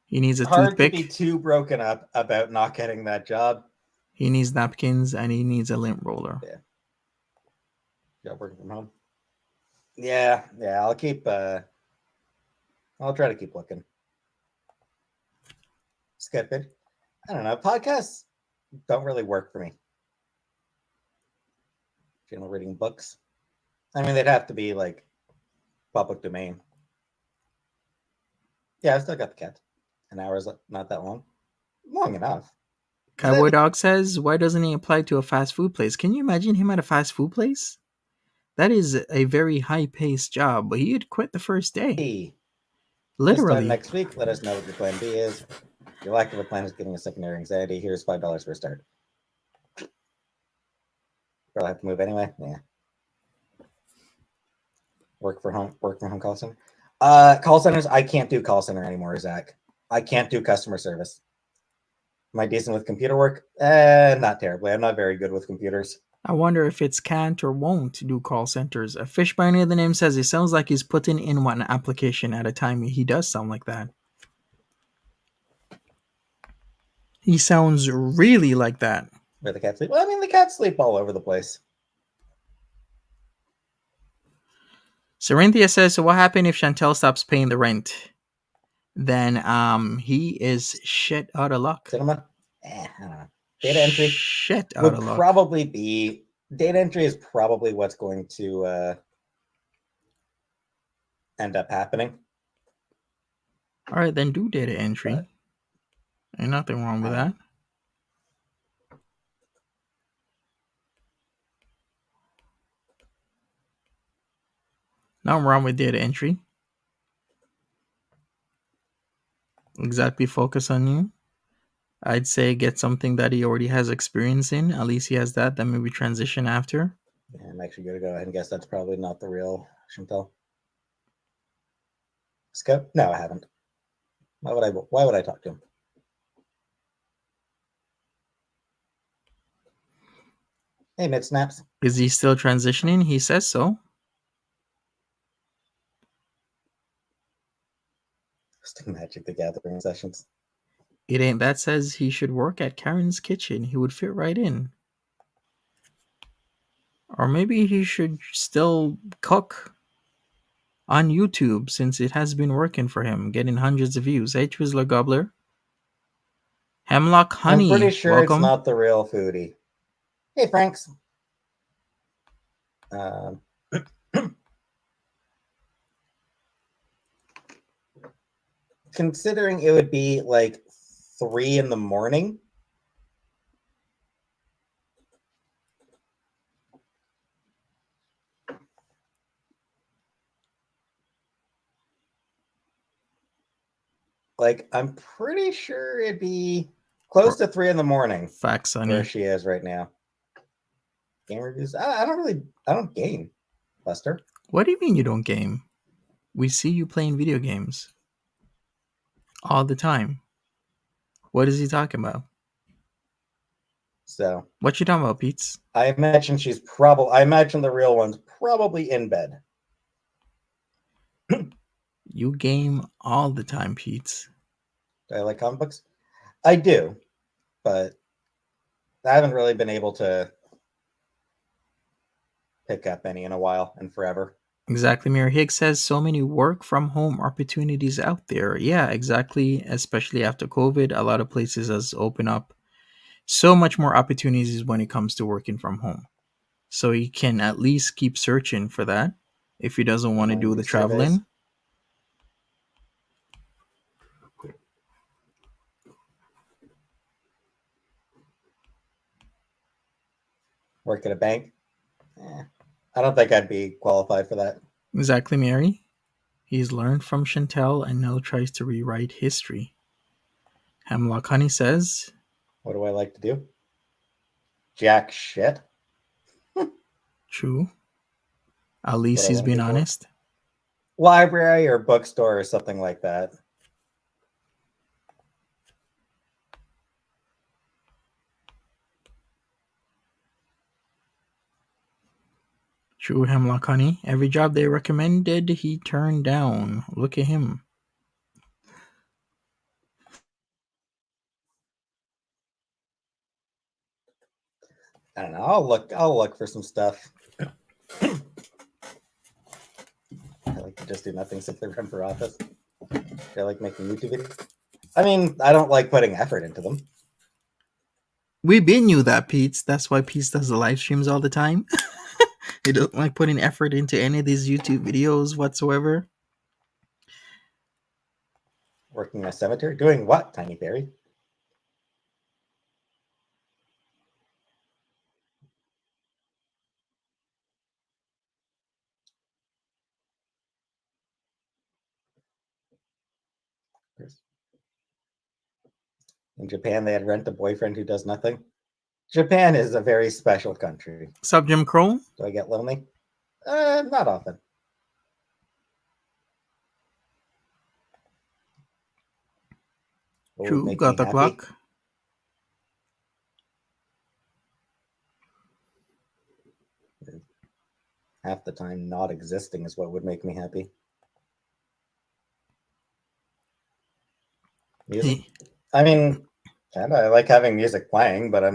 He needs a hard to be toothpick, too broken up about not getting that job. he needs napkins, and he needs a lint roller. Yeah, working from home. Yeah, I'll try to keep looking. Skip it. I don't know. Podcasts don't really work for me. Reading books. I mean, they'd have to be like public domain. Yeah, I still got the cat. An hour is not that long. Long enough. Cowboy Dog says, why doesn't he apply to a fast food place? Can you imagine him at a fast food place? That is a very high paced job, but he'd quit the first day. This time Literally. next week, let us know what your plan B is. Your lack of a plan is giving us secondary anxiety. Here's $5 for a start. Probably have to move anyway. Yeah. Work from home call center. Call centers, I can't do call center anymore, Zach. I can't do customer service. Am I decent with computer work? Not terribly. I'm not very good with computers. I wonder if it's can't or won't do call centers. A fish by near the name says it sounds like he's putting in one application at a time. He does sound like that. He sounds really like that. Where the cats sleep? Well, I mean, the cats sleep all over the place. Serenthia says, so what happened if Chantel stops paying the rent? Then he is shit out of luck. Cinema? I don't know. Data entry shit out would of luck. probably be... Data entry is probably what's going to end up happening. All right, then do data entry. But, ain't nothing wrong with that. Nothing wrong with data entry. Exactly, focus on you. I'd say get something that he already has experience in. At least he has that. Then maybe transition after. Yeah, I'm actually going to go ahead and guess that's probably not the real Chantel. Scope? No, I haven't. Why would I talk to him? Hey, mid snaps. Is he still transitioning? He says so. Magic the Gathering sessions. It ain't that says he should work at Karen's kitchen. He would fit right in. Or maybe he should still cook on YouTube since it has been working for him, getting hundreds of views. Hey, Twizzler Gobbler. Hemlock Honey. I'm pretty sure welcome. It's not the real foodie. Hey, Franks. Considering it would be like 3 a.m. Like, I'm pretty sure it'd be Close to 3 a.m. Facts, where Sonny. she is right now. Game reviews. I don't game, Buster. What do you mean you don't game? We see you playing video games all the time. What is he talking about? So What you talking about, Peetz? I imagine the real one's probably in bed. You game all the time, Peetz. Do I like comic books? I do, but I haven't really been able to pick up any in a while and forever. Exactly, Mayor Higgs says so many work from home opportunities out there. Yeah, exactly. Especially after COVID, a lot of places has opened up so much more opportunities when it comes to working from home. So he can at least keep searching for that if he doesn't want to do the These surveys. traveling. Work at a bank. I don't think I'd be qualified for that. Exactly, Mary. He's learned from Chantel and now tries to rewrite history. Hemlock Honey says, What do I like to do? Jack shit. true. At least What I he's wanna being do for it. honest. Library or bookstore or something like that. True, Hemlock Honey. Every job they recommended, he turned down. Look at him. I don't know. I'll look for some stuff. I like to just do nothing, simply run for office. I like making YouTube videos. I mean, I don't like putting effort into them. We been knew that, Peetz. That's why Peetz does the live streams all the time. He don't like putting effort into any of these YouTube videos whatsoever. Working in a cemetery? Doing what, Tiny Fairy? In Japan, they had rent a boyfriend who does nothing. Japan is a very special country. Sup, Jim Crow? Do I get lonely? Not often. What would True, make got me the happy? clock. Half the time, not existing is what would make me happy. Music? I mean, and I like having music playing, but I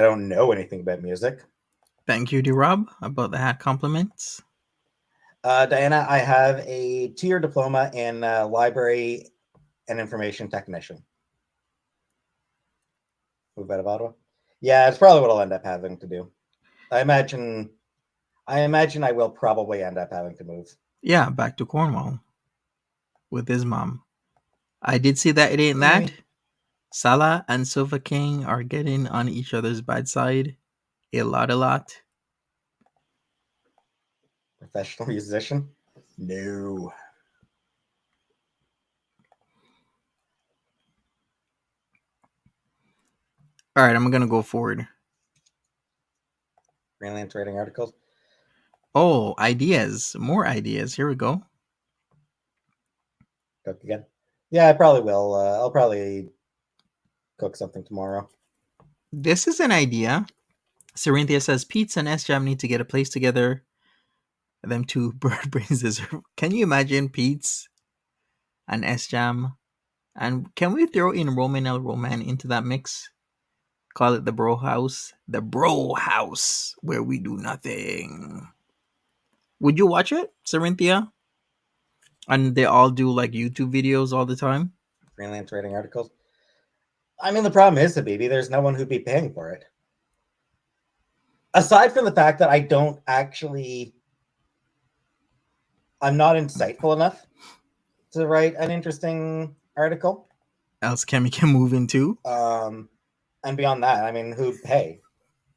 don't know anything about music. Thank you, D-Rob, about the hat compliments. Diana, I have a 2-year diploma in library and information technician. Move out of Ottawa? Yeah, it's probably what I'll end up having to do. I imagine I will probably end up having to move. Yeah, back to Cornwall with his mom. I did see that it ain't that. Salah and Sofa King are getting on each other's bad side a lot. Professional musician? No. All right, I'm gonna go forward. Freelance writing articles? Oh, ideas. More ideas. Here we go. Cook again? Yeah, I probably will. I'll probably cook something tomorrow. This is an idea. Cerinthia says Peetz and S-Jam need to get a place together. Them two bird brains deserve. Can you imagine Peetz and S-Jam? And can we throw in Roman El Roman into that mix? Call it the Bro House. The Bro House, where we do nothing. Would you watch it, Cerinthia? And they all do like YouTube videos all the time? Freelance writing articles? I mean, the problem is, baby, there's no one who'd be paying for it. Aside from the fact that I'm not insightful enough to write an interesting article. Else Kemi can move into. And beyond that, I mean, who'd pay?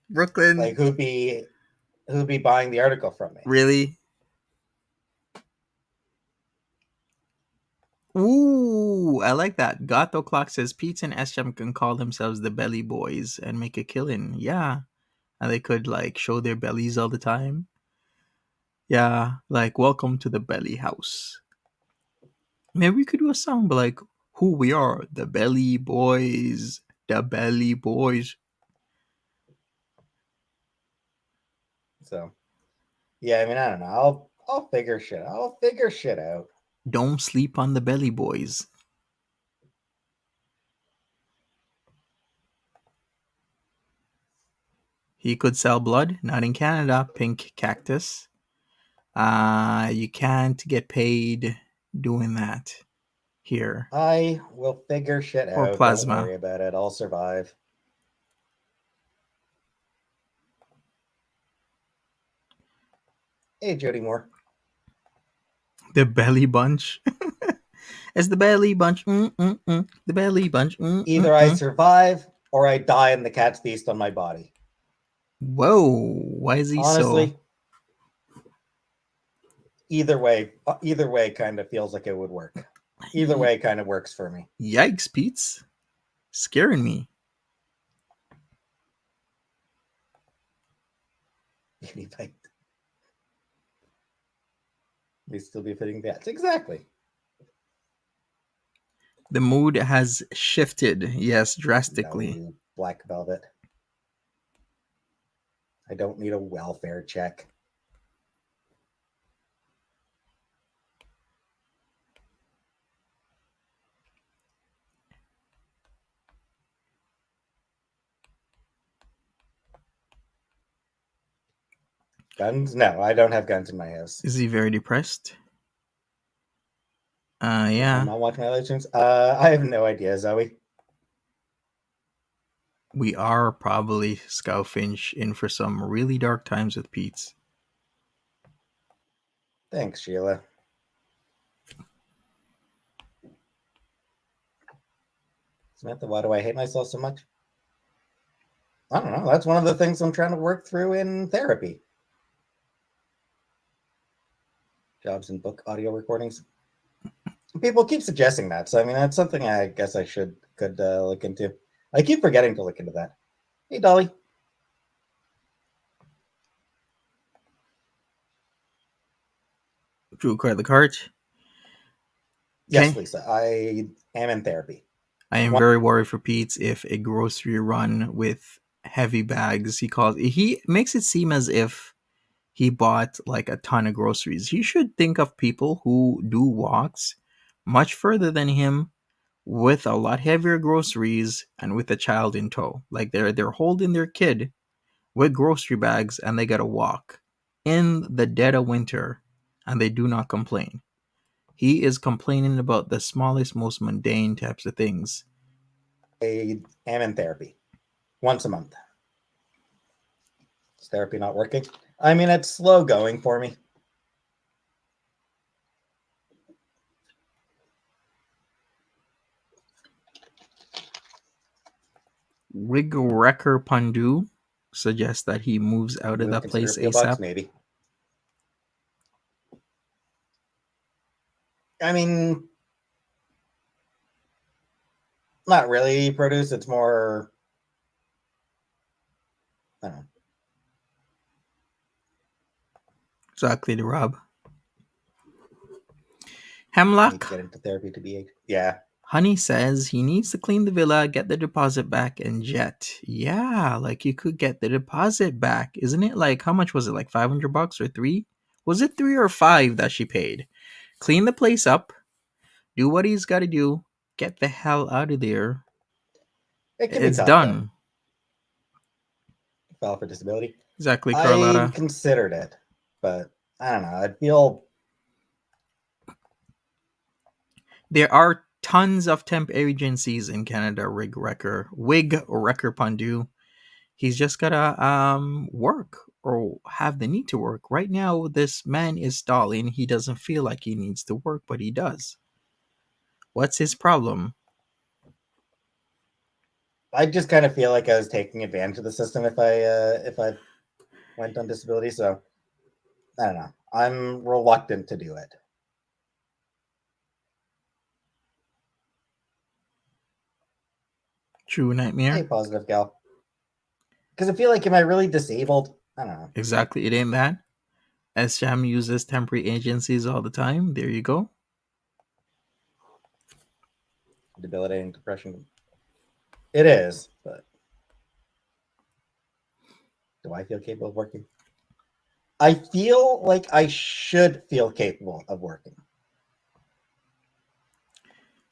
Brooklyn. Like, who'd be buying the article from me? Really? Ooh, Ooh, I like that. Gato Clock says Peetz and SChem can call themselves the Belly Boys and make a killing. Yeah. And they could like show their bellies all the time. Yeah, like welcome to the Belly House. Maybe we could do a song but like who we are, the Belly Boys. The Belly Boys. So yeah, I mean, I don't know. I'll figure shit. I'll figure shit out. Don't sleep on the Belly Boys. He could sell blood, not in Canada. Pink cactus. You can't get paid doing that here. I will figure shit Or out. Don't plasma. worry about it. I'll survive. Hey, Jody Moore. The Belly Bunch. It's the Belly Bunch. The Belly Bunch. Either I survive or I die in the cat's feast on my body. Whoa, why is he Honestly, so... either way kind of feels like it would work. Either way kind of works for me. Yikes, Peetz. Scaring me. Maybe like we still be fitting that. Exactly. The mood has shifted, yes, drastically. No, Black Velvet. I don't need a welfare check. Guns? No, I don't have guns in my house. Is he very depressed? Yeah. I'm not watching my elections. I have no idea, Zoe. We are probably Scowfinch in for some really dark times with Peetz. Thanks, Sheila. Samantha, why do I hate myself so much? I don't know. That's one of the things I'm trying to work through in therapy. Jobs and book audio recordings. People keep suggesting that, so I mean that's something I guess I could look into. I keep forgetting to look into that. Hey, Dolly. Drew card the card. Yes, Lisa. I am in therapy. I am very worried for Peetz if a grocery run with heavy bags. He makes it seem as if he bought like a ton of groceries. He should think of people who do walks much further than him with a lot heavier groceries and with a child in tow. Like they're holding their kid with grocery bags and they gotta walk in the dead of winter and they do not complain. He is complaining about the smallest, most mundane types of things. I am in therapy once a month. Is therapy not working? I mean, it's slow going for me. Rig Wrecker Pandu suggests that he moves out of that place ASAP. Maybe. I mean, not really produce. It's more, I don't know. Exactly, the Rob. Hemlock. Get into therapy to be yeah. Honey says he needs to clean the villa, get the deposit back, and jet. Yeah, like you could get the deposit back, isn't it? Like how much was it? Like $500 or $3? Was it 3 or 5 that she paid? Clean the place up, do what he's got to do, get the hell out of there. It's done. File for disability. Exactly, Carlotta. I considered it, but I don't know. I feel there are tons of temp agencies in Canada. Wig Wrecker Pandu. He's just gotta work or have the need to work. Right now, this man is stalling. He doesn't feel like he needs to work, but he does. What's his problem? I just kind of feel like I was taking advantage of the system if I went on disability. So I don't know. I'm reluctant to do it. True, Nightmare. Hey, positive gal. Because I feel like, am I really disabled? I don't know. Exactly, it ain't that. SJAM uses temporary agencies all the time. There you go. Debilitating depression. It is, but do I feel capable of working? I feel like I should feel capable of working.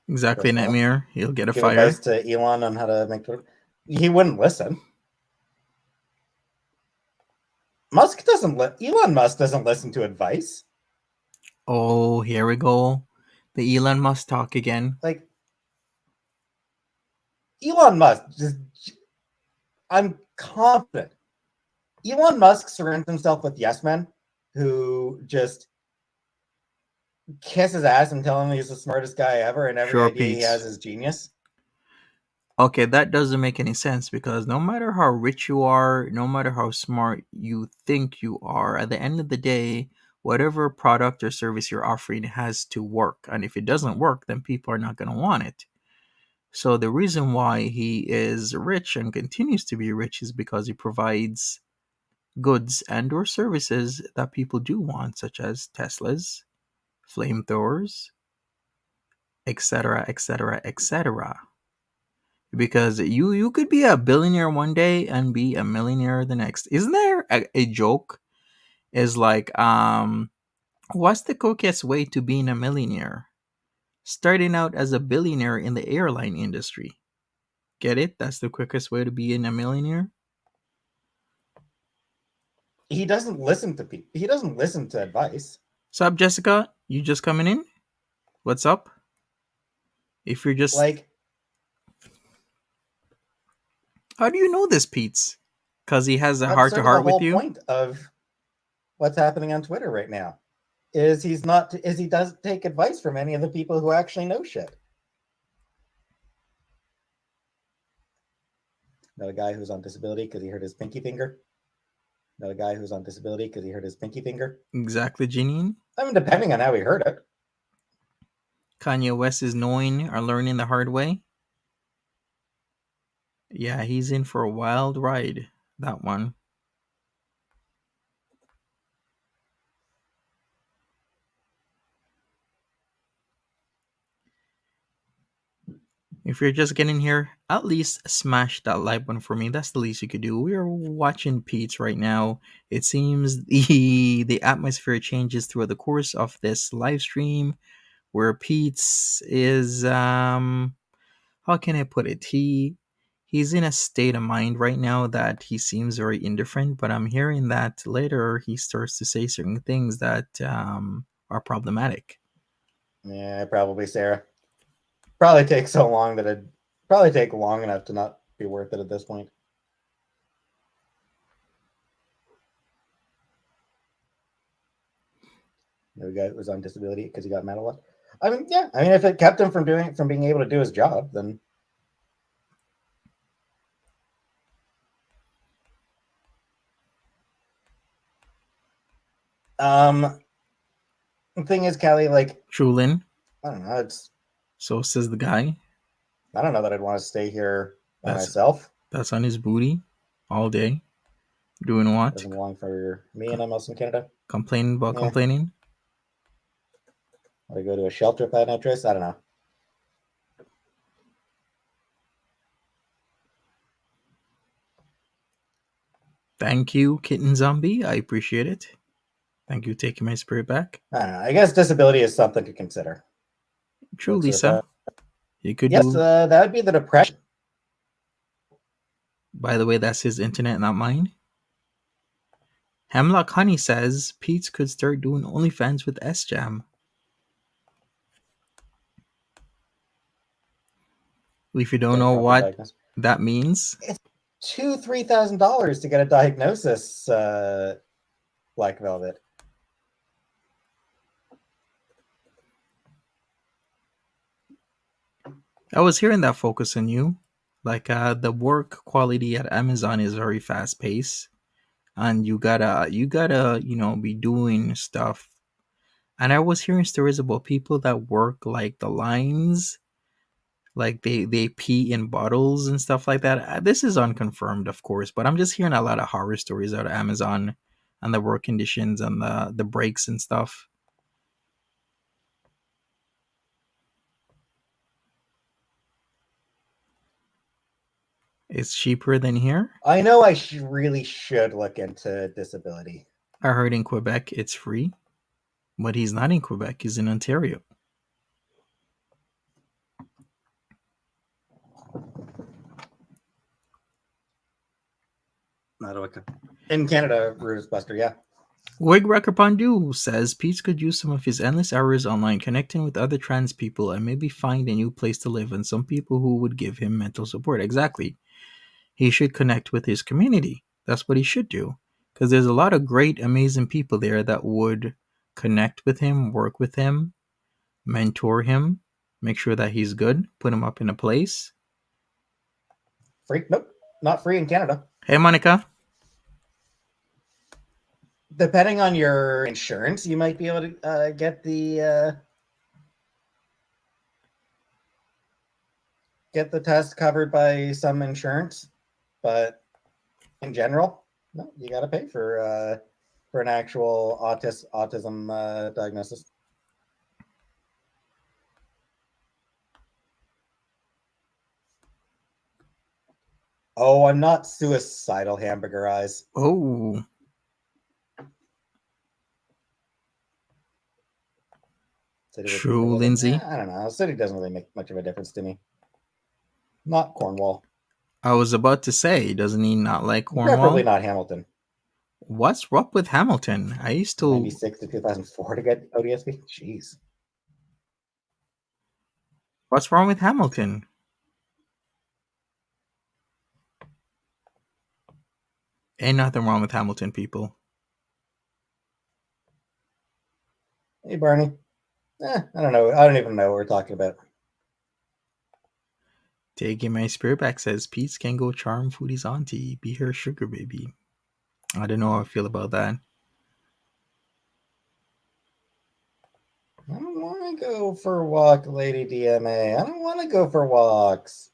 Exactly, First of all, Nightmare. He'll get a give fire. advice to Elon on how to make Twitter. He wouldn't listen. Elon Musk doesn't listen to advice. Oh, here we go. The Elon Musk talk again. Like, Elon Musk, I'm confident. Elon Musk surrounds himself with yes men who just kiss his ass and tell him he's the smartest guy ever and every Sure, idea he has Peetz. is genius. Okay, that doesn't make any sense because no matter how rich you are, no matter how smart you think you are, at the end of the day, whatever product or service you're offering has to work. And if it doesn't work, then people are not going to want it. So the reason why he is rich and continues to be rich is because he provides goods and or services that people do want, such as Teslas, flamethrowers, etc., etc., etc. Because you could be a billionaire one day and be a millionaire the next. Isn't there a joke? Is like, what's the quickest way to being a millionaire? Starting out as a billionaire in the airline industry. Get it? That's the quickest way to being a millionaire. He doesn't listen to people. He doesn't listen to advice. Sup, Jessica? You just coming in? What's up? If you're just, Like, how do you know this, Peetz? Because he has a that's heart to sort of the heart with whole you. point of what's happening on Twitter right now. Is he doesn't take advice from any of the people who actually know shit. Not a guy who's on disability because he hurt his pinky finger. Not a guy who's on disability because he hurt his pinky finger. Exactly, Janine. I mean, depending on how he hurt it. Kanye West is knowing or learning the hard way. Yeah, he's in for a wild ride. That one. If you're just getting here, at least smash that like button for me. That's the least you could do. We are watching Peetz right now. It seems the atmosphere changes throughout the course of this live stream, where Peetz is how can I put it? He's in a state of mind right now that he seems very indifferent. But I'm hearing that later he starts to say certain things that are problematic. Yeah, probably Sarah. Probably take so long that it'd probably take long enough to not be worth it at this point. The guy was on disability because he got mad a lot. I mean, yeah. I mean, if it kept him from being able to do his job, then the thing is, Callie, like, Trulin. I don't know. So says the guy. I don't know that I'd want to stay here by That's myself. that's on his booty all day. Doing what? Doesn't belong for me, and I'm also in Canada. Complaining about complaining. I go to a shelter if I had no choice. I don't know. Thank you, Kitten Zombie. I appreciate it. Thank you, taking my spirit back. I don't know. I guess disability is something to consider. True, Lisa. You could yes, do. That would be the depression. By the way, that's his internet, not mine. Hemlock Honey says Peetz could start doing OnlyFans with SJAM. If you don't know what that means, it's $2,000-$3,000 to get a diagnosis, Black Velvet. I was hearing that focus on you. Like the work quality at Amazon is very fast paced, and you gotta be doing stuff. And I was hearing stories about people that work like the lines Like they pee in bottles and stuff like that. This is unconfirmed, of course, but I'm just hearing a lot of horror stories out of Amazon and the work conditions and the breaks and stuff. It's cheaper than here. I know I really should look into disability. I heard in Quebec it's free, but he's not in Quebec. He's in Ontario. Not okay. In Canada, Ruse Buster, yeah. Wig Pandu says Peetz could use some of his endless hours online connecting with other trans people and maybe find a new place to live and some people who would give him mental support. Exactly. He should connect with his community. That's what he should do. Because there's a lot of great, amazing people there that would connect with him, work with him, mentor him, make sure that he's good, put him up in a place. Free? Nope. Not free in Canada. Hey, Monica. Depending on your insurance, you might be able to get the test covered by some insurance, but in general, no, you got to pay for an actual autism diagnosis. Oh, I'm not suicidal, hamburger eyes. Oh. True, Lindsay. I don't know. The city doesn't really make much of a difference to me. Not Cornwall. I was about to say, doesn't he not like Cornwall? Preferably not Hamilton. What's up with Hamilton? I used to 96 to 2004 to get ODSP. Jeez. What's wrong with Hamilton? Ain't nothing wrong with Hamilton, people. Hey, Barney. I don't know. I don't even know what we're talking about. Taking my spirit back says Peetz can go charm Foodie's auntie, be her sugar baby. I don't know how I feel about that. I don't want to go for a walk, Lady DMA. I don't want to go for walks.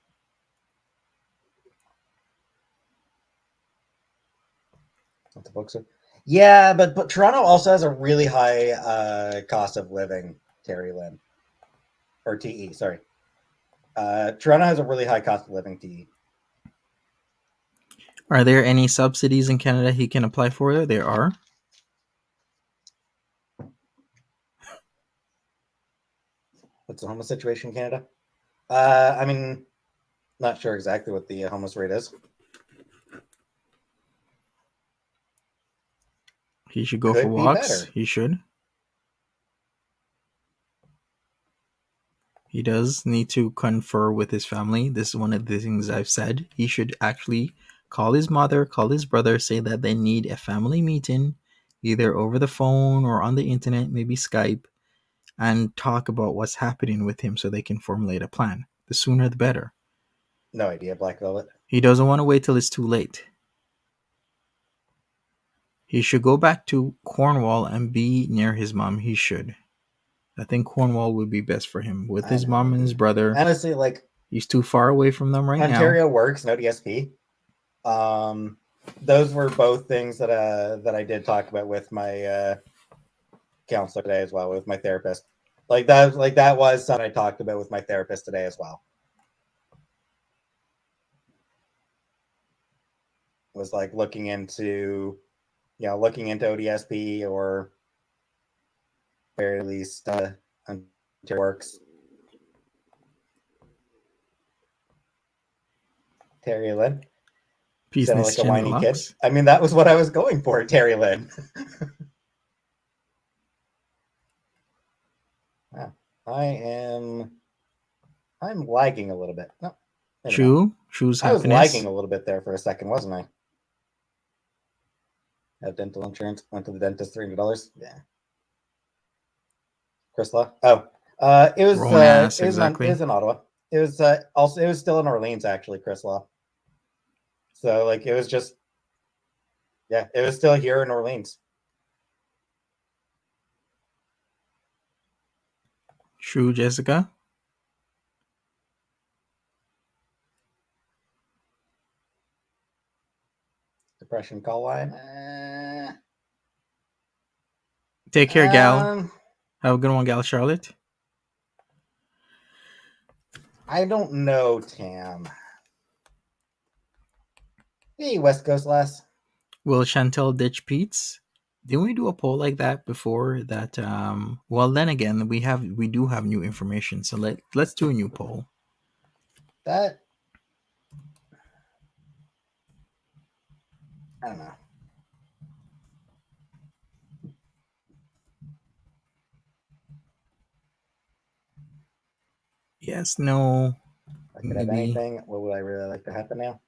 What the books are? Yeah, but Toronto also has a really high cost of living, Terry Lynn. Or TE, sorry. Toronto has a really high cost of living, TE. Are there any subsidies in Canada he can apply for? There are. What's the homeless situation in Canada? I mean, not sure exactly what the homeless rate is. He should go for walks. He should. He does need to confer with his family. This is one of the things I've said. He should actually call his mother, call his brother, say that they need a family meeting, either over the phone or on the internet, maybe Skype, and talk about what's happening with him so they can formulate a plan. The sooner the better. No idea, Black Velvet. He doesn't want to wait till it's too late. He should go back to Cornwall and be near his mom. He should. I think Cornwall would be best for him with his mom and his brother. Honestly, like he's too far away from them right now. Ontario works, no DSP. Those were both things that I did talk about with my counselor today as well, with my therapist. That was something I talked about with my therapist today as well. Was like looking into ODSP or very least works. Terry Lynn. Sounded like a whiny kid. I mean, that was what I was going for, Terry Lynn. Wow. I'm lagging a little bit. No. Choose happiness. I was lagging a little bit there for a second, wasn't I? Have dental insurance. Went to the dentist, $300. Yeah. Chris Law. Oh, it was exactly. It was in Ottawa. It was still in Orleans actually, Chris Law. So like it was just, yeah, it was still here in Orleans. True, Jessica. Depression call line. Take care, gal. Have a good one, gal Charlotte. I don't know, Tam. Hey, West Coast lass. Will Chantel ditch Peetz? Didn't we do a poll like that before? That well, then again, we do have new information, so let's do a new poll. That I don't know. Yes, no, If I could have anything, what would I really like to happen now?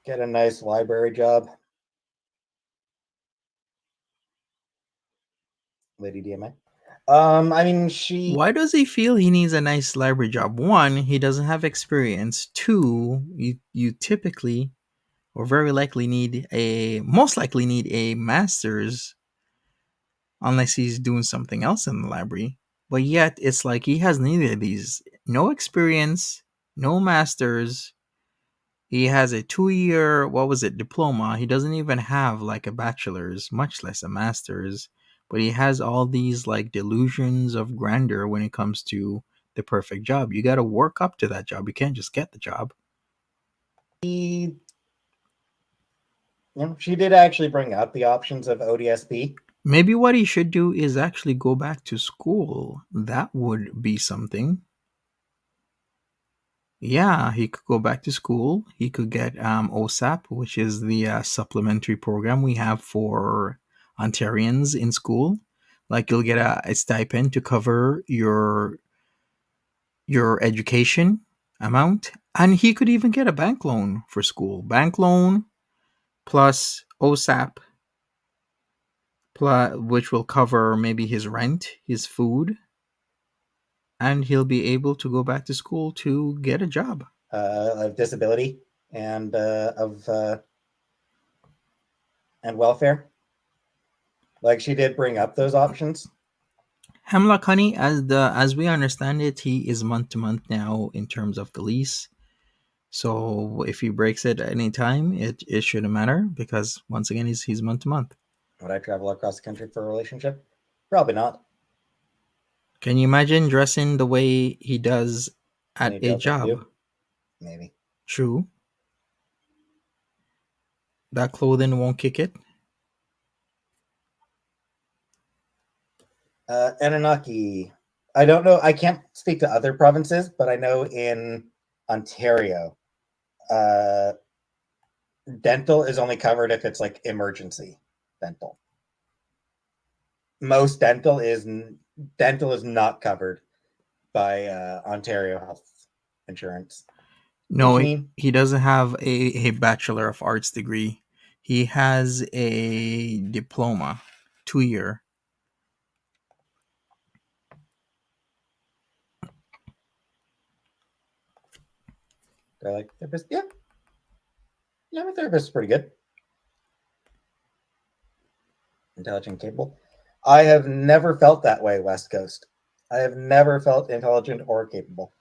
Get a nice library job. Lady DMA. I mean, Why does he feel he needs a nice library job? One, he doesn't have experience. Two, you typically or very likely most likely need a master's unless he's doing something else in the library. But yet it's like he has neither of these. No experience, no master's. He has a 2-year, diploma. He doesn't even have like a bachelor's, much less a master's. But he has all these like delusions of grandeur when it comes to the perfect job. You got to work up to that job. You can't just get the job. She did actually bring up the options of ODSP. Maybe what he should do is actually go back to school. That would be something. Yeah, he could go back to school. He could get OSAP, which is the supplementary program we have for Ontarians in school. Like you'll get a stipend to cover your education amount, and he could even get a bank loan for school. Bank loan plus OSAP, which will cover maybe his rent, his food, and he'll be able to go back to school to get a job. Of disability and and welfare. Like she did bring up those options. Hemlock Honey, as we understand it, he is month to month now in terms of the lease. So if he breaks it at any time, it shouldn't matter because once again he's month to month. Would I travel across the country for a relationship? Probably not. Can you imagine dressing the way he does at a job? Maybe. True. That clothing won't kick it. Anunnaki. I don't know. I can't speak to other provinces, but I know in Ontario, dental is only covered if it's like emergency dental. Most dental is not covered by Ontario Health Insurance. No, he doesn't have a Bachelor of Arts degree. He has a diploma, 2-year. They're like therapist, yeah. Yeah, my therapist is pretty good. Intelligent, capable. I have never felt that way, West Coast. I have never felt intelligent or capable.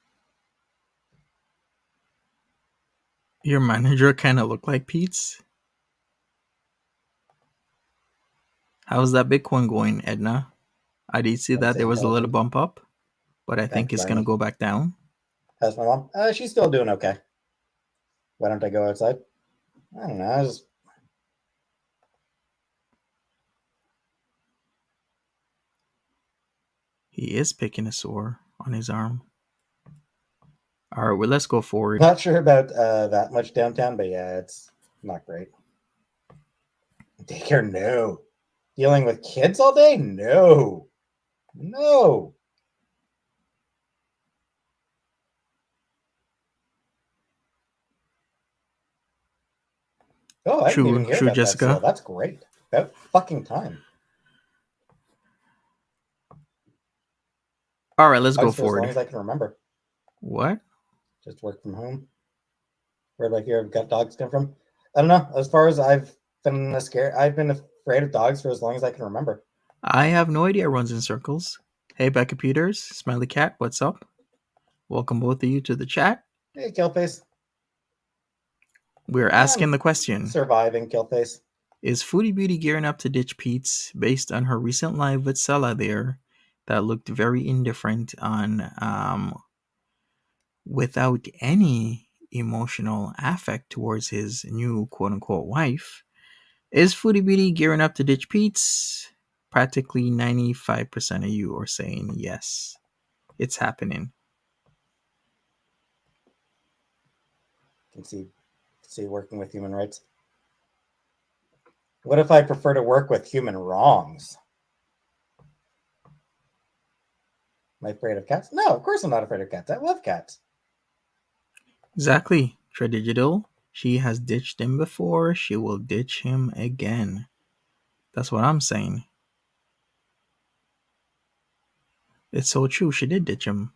Your manager kind of look like Peetz. How's that Bitcoin going, Edna? I did see that there was a little bump up, but I think it's going to go back down. How's my mom? She's still doing okay. Why don't I go outside? I don't know. He is picking a sore on his arm. All right, well, let's go forward. Not sure about that much downtown, but yeah, it's not great. Daycare, no. Dealing with kids all day? No. No. Oh, I didn't even hear about Jessica. That, so that's great. About fucking time. All right, let's go forward. As long as I can remember. What? Just work from home. Where do I hear I've got dogs come from? I don't know. As far as I've been scared, I've been afraid of dogs for as long as I can remember. I have no idea. It runs in circles. Hey, Becca Peters, Smiley Cat, what's up? Welcome both of you to the chat. Hey, Killface. We're asking the question. Surviving, Killface. Is Foodie Beauty gearing up to ditch Peetz based on her recent live with Sella there that looked very indifferent on without any emotional affect towards his new quote-unquote wife? Is Foodie Beauty gearing up to ditch Peetz? Practically 95% of you are saying yes. It's happening. Can see working with human rights. What if I prefer to work with human wrongs? Am I afraid of cats? No, of course I'm not afraid of cats. I love cats. Exactly. Tradigital. She has ditched him before. She will ditch him again. That's what I'm saying. It's so true. She did ditch him.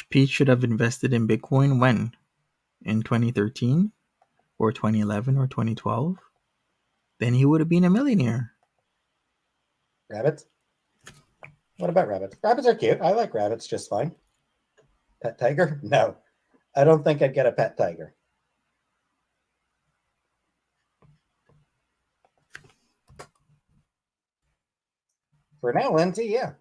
Pete should have invested in Bitcoin when? In 2013? Or 2011 or 2012? Then he would have been a millionaire. Rabbits? What about rabbits? Rabbits are cute. I like rabbits just fine. Pet tiger? No. I don't think I'd get a pet tiger. For now, Lindsay, yeah.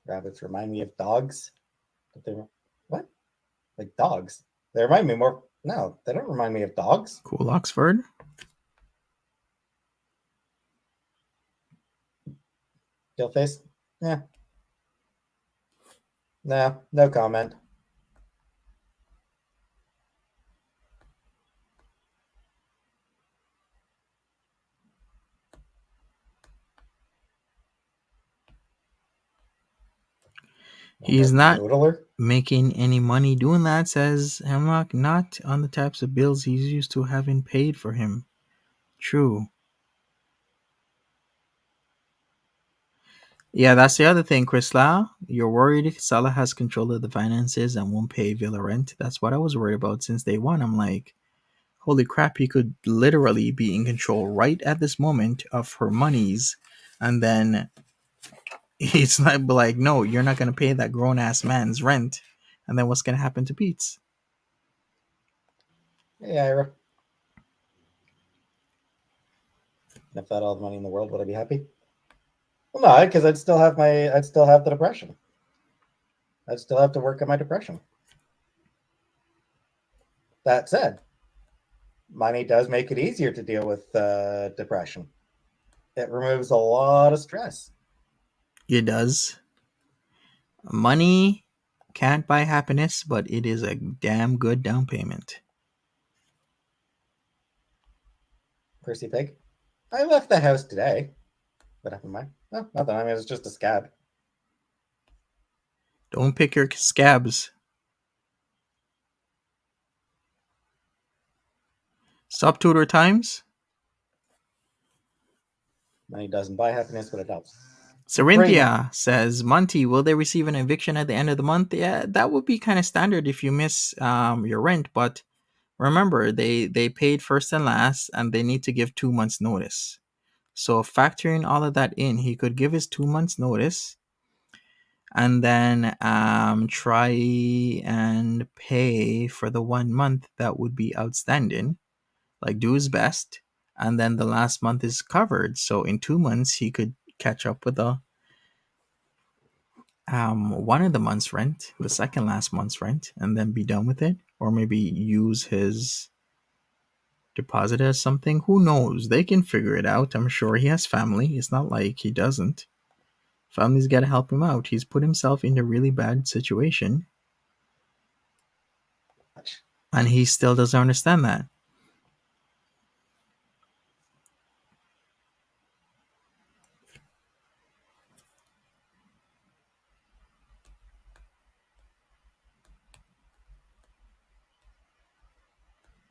Rabbits remind me of dogs. What? Like dogs? They remind me more. No, they don't remind me of dogs. Cool Oxford. Gillface? Yeah. No comment. He's not Noodler? making any money doing that, says Hemlock, not on the types of bills he's used to having paid for him. True. Yeah, that's the other thing, Chris Lau. You're worried Salah has control of the finances and won't pay Villa rent. That's what I was worried about since day one. I'm like, holy crap, he could literally be in control right at this moment of her monies. And then it's like, no, you're not going to pay that grown-ass man's rent. And then what's going to happen to Peetz? Hey, Ira. If I had all the money in the world, would I be happy? Well, no, because I'd still have the depression. I'd still have to work on my depression. That said, money does make it easier to deal with depression. It removes a lot of stress. It does. Money can't buy happiness, but it is a damn good down payment. Percy Pig. I left the house today. What happened to mine? No, nothing. I mean, it was just a scab. Don't pick your scabs. Stop tutor times. Money doesn't buy happiness, but it helps. Cerinthia says, Monty, will they receive an eviction at the end of the month? Yeah, that would be kind of standard if you miss your rent. But remember, they paid first and last, and they need to give 2 months' notice. So factoring all of that in, he could give his 2 months' notice and then try and pay for the 1 month that would be outstanding. Like, do his best, and then the last month is covered. So in 2 months, he could catch up with the one of the month's rent, the second last month's rent, and then be done with it. Or maybe use his deposit as something. Who knows? They can figure it out. I'm sure he has family. It's not like he doesn't. Family's got to help him out. He's put himself in a really bad situation, and he still doesn't understand that.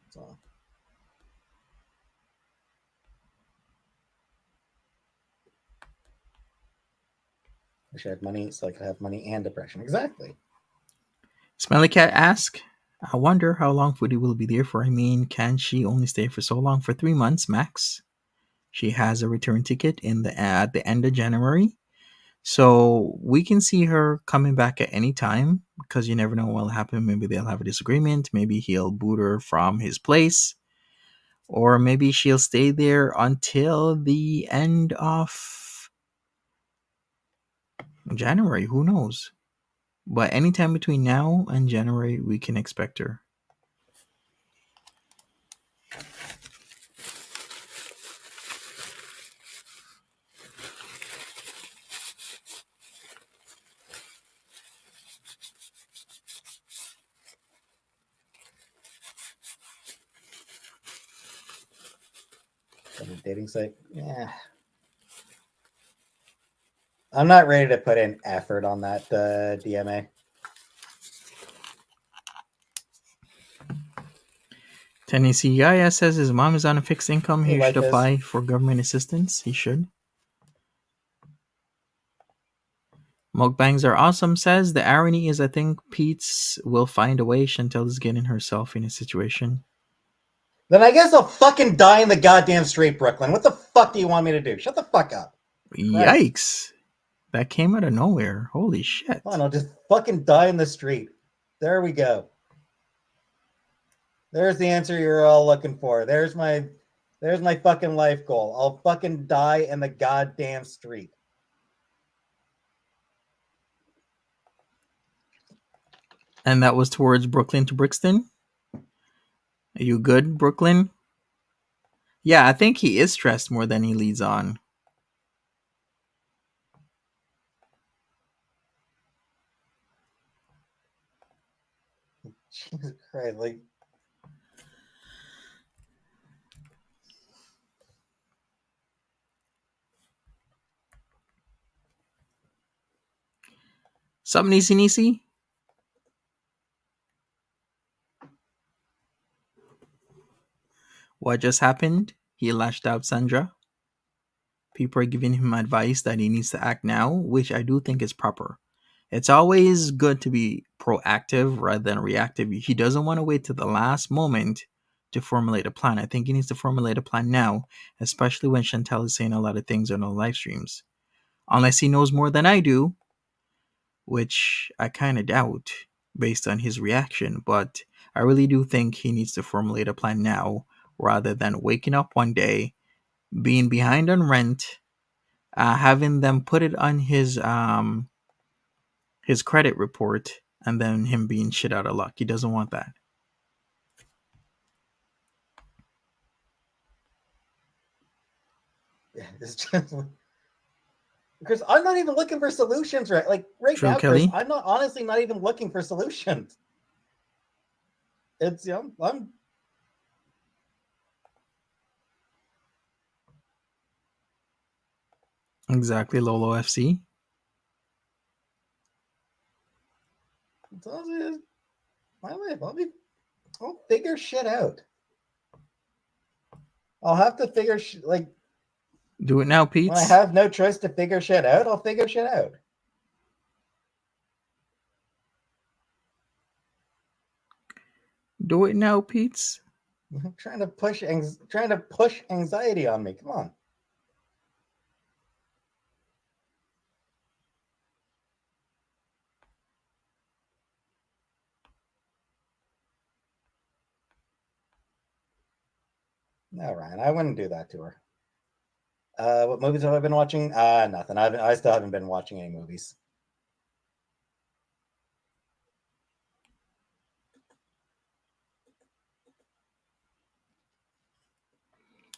So. I should have money so I could have money and depression. Exactly. Smelly Cat asks, I wonder how long Foodie will be there for. I mean, can she only stay for so long? For 3 months max. She has a return ticket at the end of January. So we can see her coming back at any time because you never know what will happen. Maybe they'll have a disagreement. Maybe he'll boot her from his place. Or maybe she'll stay there until the end of January. Who knows? But anytime between now and January, we can expect her. On a dating site, yeah. I'm not ready to put in effort on that DMA. Tennessee Yaya says his mom is on a fixed income. He Hey, should life is- apply for government assistance. He should. Mukbangs are awesome says the irony is I think Peetz will find a way. Chantel is getting herself in a situation. Then I guess I'll fucking die in the goddamn street, Brooklyn. What the fuck do you want me to do? Shut the fuck up. Yikes. That came out of nowhere. Holy shit. Fine, I'll just fucking die in the street. There we go. There's the answer you're all looking for. There's my fucking life goal. I'll fucking die in the goddamn street. And that was towards Brooklyn to Brixton? Are you good, Brooklyn? Yeah, I think he is stressed more than he leads on. Jesus Christ, like Sup, Nisi Nisi? What just happened? He lashed out Sandra. People are giving him advice that he needs to act now, which I do think is proper. It's always good to be proactive rather than reactive. He doesn't want to wait to the last moment to formulate a plan. I think he needs to formulate a plan now, especially when Chantel is saying a lot of things on the live streams. Unless he knows more than I do, which I kind of doubt based on his reaction. But I really do think he needs to formulate a plan now rather than waking up one day, being behind on rent, having them put it on his credit report, and then him being shit out of luck. He doesn't want that. it's just because I'm not even looking for solutions right True, now, Kelly. Chris. I'm not honestly not even looking for solutions. It's I'm Exactly, Lolo FC. my life. I'll figure shit out. I'll have to figure Do it now, when I Peetz. have no choice to figure shit out, I'll figure shit out. Do it now, Peetz. Trying to push anxiety on me. Come on. No, Ryan, I wouldn't do that to her. What movies have I been watching? Nothing. I still haven't been watching any movies.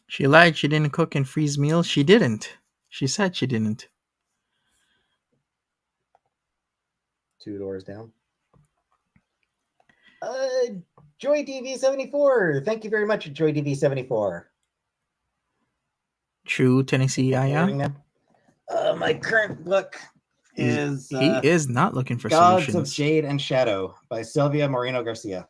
She lied. She didn't cook and freeze meals. She didn't. She said she didn't. 2 doors down. Joy DV74. Thank you very much, Joy DV74. True, Tennessee Yaya. My current book is he is not looking for Gods solutions. of Jade and Shadow by Sylvia Moreno Garcia.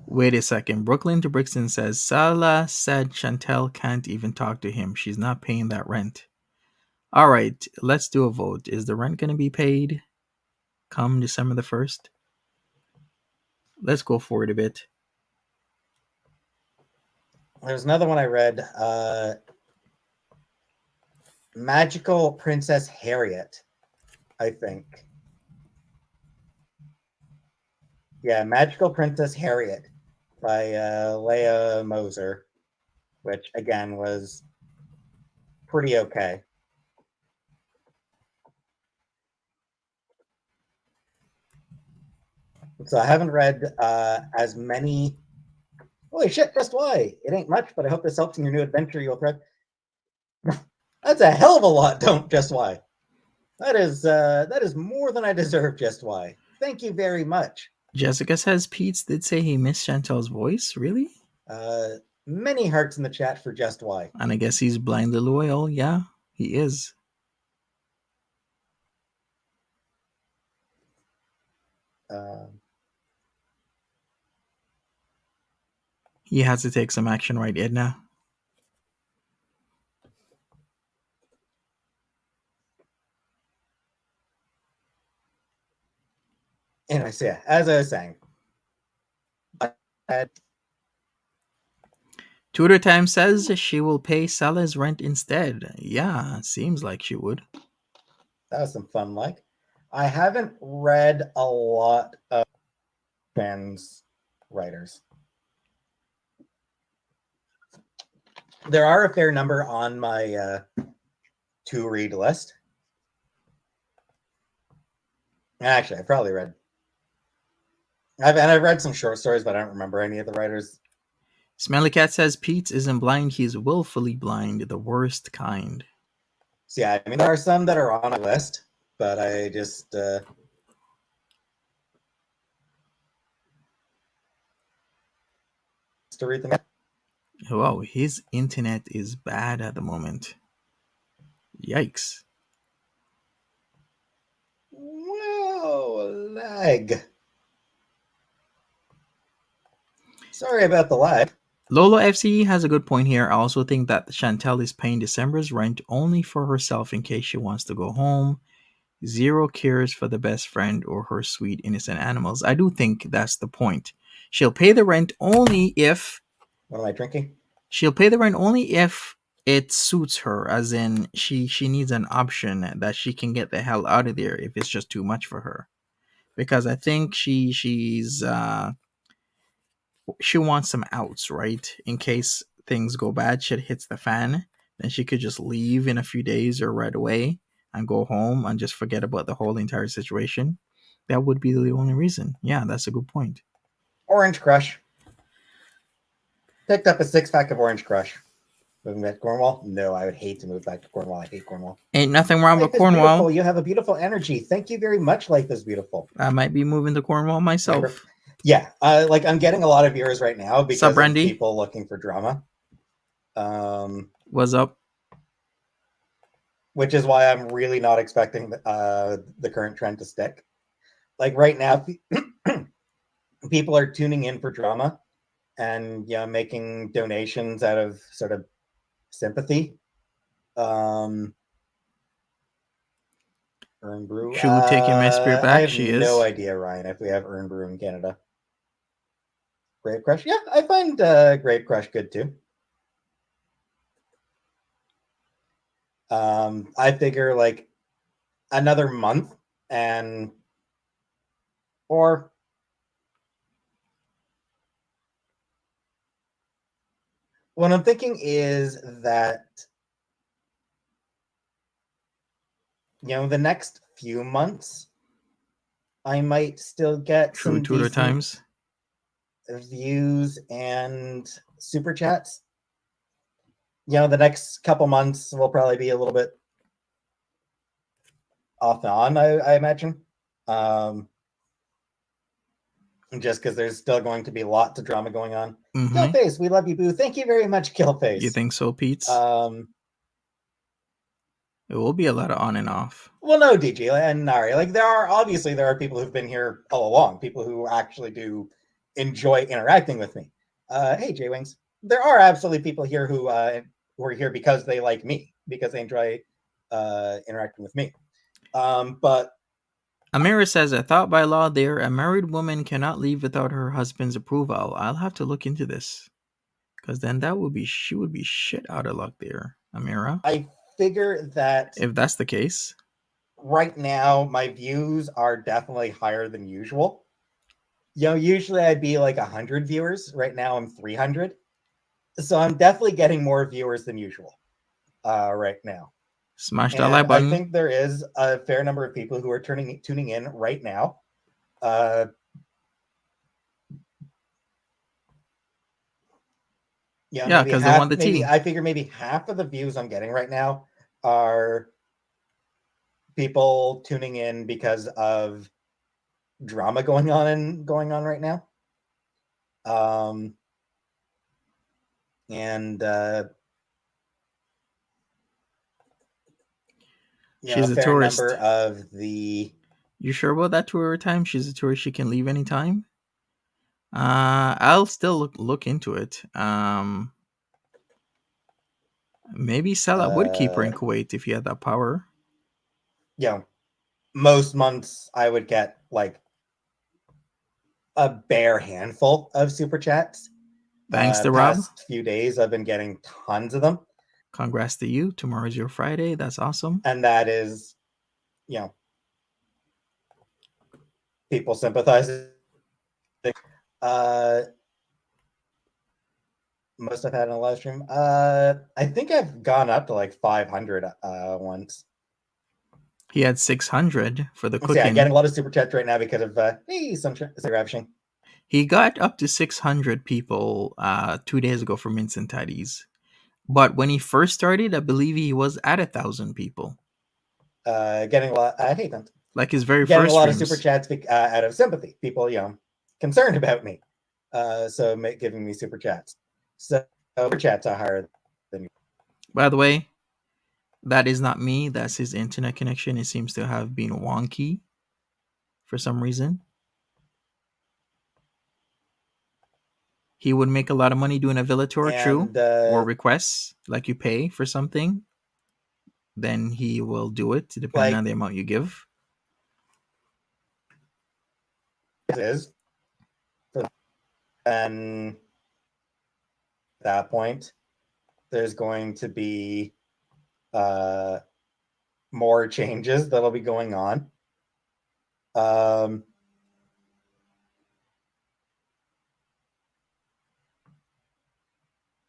Wait a second. Brooklyn to Brixton says Salah said Chantel can't even talk to him. She's not paying that rent. All right, let's do a vote. Is the rent going to be paid come December the 1st? Let's go for it a bit. There's another one I read. Magical Princess Harriet, I think. Yeah, Magical Princess Harriet by Leah Moser, which again was pretty okay. So I haven't read as many. Holy shit, Just Why? It ain't much, but I hope this helps in your new adventure you'll thread. That's a hell of a lot, don't Just Why. That is more than I deserve, Just Why. Thank you very much. Jessica says Peetz did say he missed Chantel's voice. Really? Many hearts in the chat for Just Why. And I guess he's blindly loyal. Yeah, he is. He has to take some action, right, Edna? Anyway, so yeah, as I was saying, Tudor Time says she will pay Salah's rent instead. Yeah, seems like she would. That was some fun. Like, I haven't read a lot of fans writers. There are a fair number on my to read list. Actually, I probably read. I've read some short stories, but I don't remember any of the writers. Smelly Cat says Peetz isn't blind; he's willfully blind, the worst kind. So yeah, I mean there are some that are on a list, but I just to read them. Wow, his internet is bad at the moment. Yikes. Whoa, lag. Sorry about the lag. Lolo FCE has a good point here. I also think that Chantel is paying December's rent only for herself in case she wants to go home. Zero cares for the best friend or her sweet innocent animals. I do think that's the point. She'll pay the rent only if... What am I drinking? She'll pay the rent only if it suits her, as in she needs an option that she can get the hell out of there if it's just too much for her. Because I think she wants some outs, right? In case things go bad, shit hits the fan, then she could just leave in a few days or right away and go home and just forget about the whole entire situation. That would be the only reason. Yeah, that's a good point. Orange Crush. Picked up a 6-pack of Orange Crush. Moving back to Cornwall? No, I would hate to move back to Cornwall. I hate Cornwall. Ain't nothing wrong Life with Cornwall. Beautiful. You have a beautiful energy. Thank you very much. Life is beautiful. I might be moving to Cornwall myself. Yeah, like I'm getting a lot of viewers right now because of people looking for drama. What's up? Which is why I'm really not expecting the current trend to stick. Like right now, people are tuning in for drama and making donations out of sort of sympathy. Earn Brew. Should we take your mess beer back? I have no idea, Ryan, if we have Earn Brew in Canada. Grave Crush? Yeah, I find Grave Crush good too. I figure like another month or what I'm thinking is that the next few months I might still get some Tudor Times views and super chats. The next couple months will probably be a little bit off and on, I imagine. Just because there's still going to be lots of drama going on. Mm-hmm. Killface, we love you, boo. Thank you very much, Killface. You think so, Peetz? It will be a lot of on and off. Well, no, DG and Nari. Like there are people who've been here all along. People who actually do enjoy interacting with me. Hey, J Wings. There are absolutely people here who are here because they like me, because they enjoy interacting with me. But Amira says, I thought by law there, a married woman cannot leave without her husband's approval. I'll have to look into this. Because then she would be shit out of luck there, Amira. I figure that If that's the case. right now my views are definitely higher than usual. Usually I'd be like 100 viewers. Right now I'm 300. So I'm definitely getting more viewers than usual right now. Smash that like And I button. think there is a fair number of people who are tuning in right now. Yeah, because they want the tea. I figure maybe half of the views I'm getting right now are people tuning in because of drama going on right now. And she's a fair tourist. number of the. You sure about that tour time? She's a tourist. She can leave anytime. I'll still look into it. Maybe Salah would keep her in Kuwait if he had that power. Most months I would get like a bare handful of super chats. Thanks to Rob. Past few days I've been getting tons of them. Congrats to you. Tomorrow's your Friday. That's awesome. And that is, people sympathizing. Most I've had in a live stream. I think I've gone up to like 500 once. He had 600 for the cooking. Yeah, getting a lot of super chats right now because of some grabbing. He got up to 600 people 2 days ago for Mints and Tiddies. But when he first started, I believe he was at 1,000 people. Getting a lot. I hate them. Like his very getting first a lot streams. of super chats out of sympathy. People, concerned about me. So giving me super chats. So super chats are higher than me. By the way, that is not me. That's his internet connection. It seems to have been wonky for some reason. He would make a lot of money doing a villa tour, true, or requests, like you pay for something. Then he will do it depending on the amount you give. It is. And at that point, there's going to be more changes that'll be going on.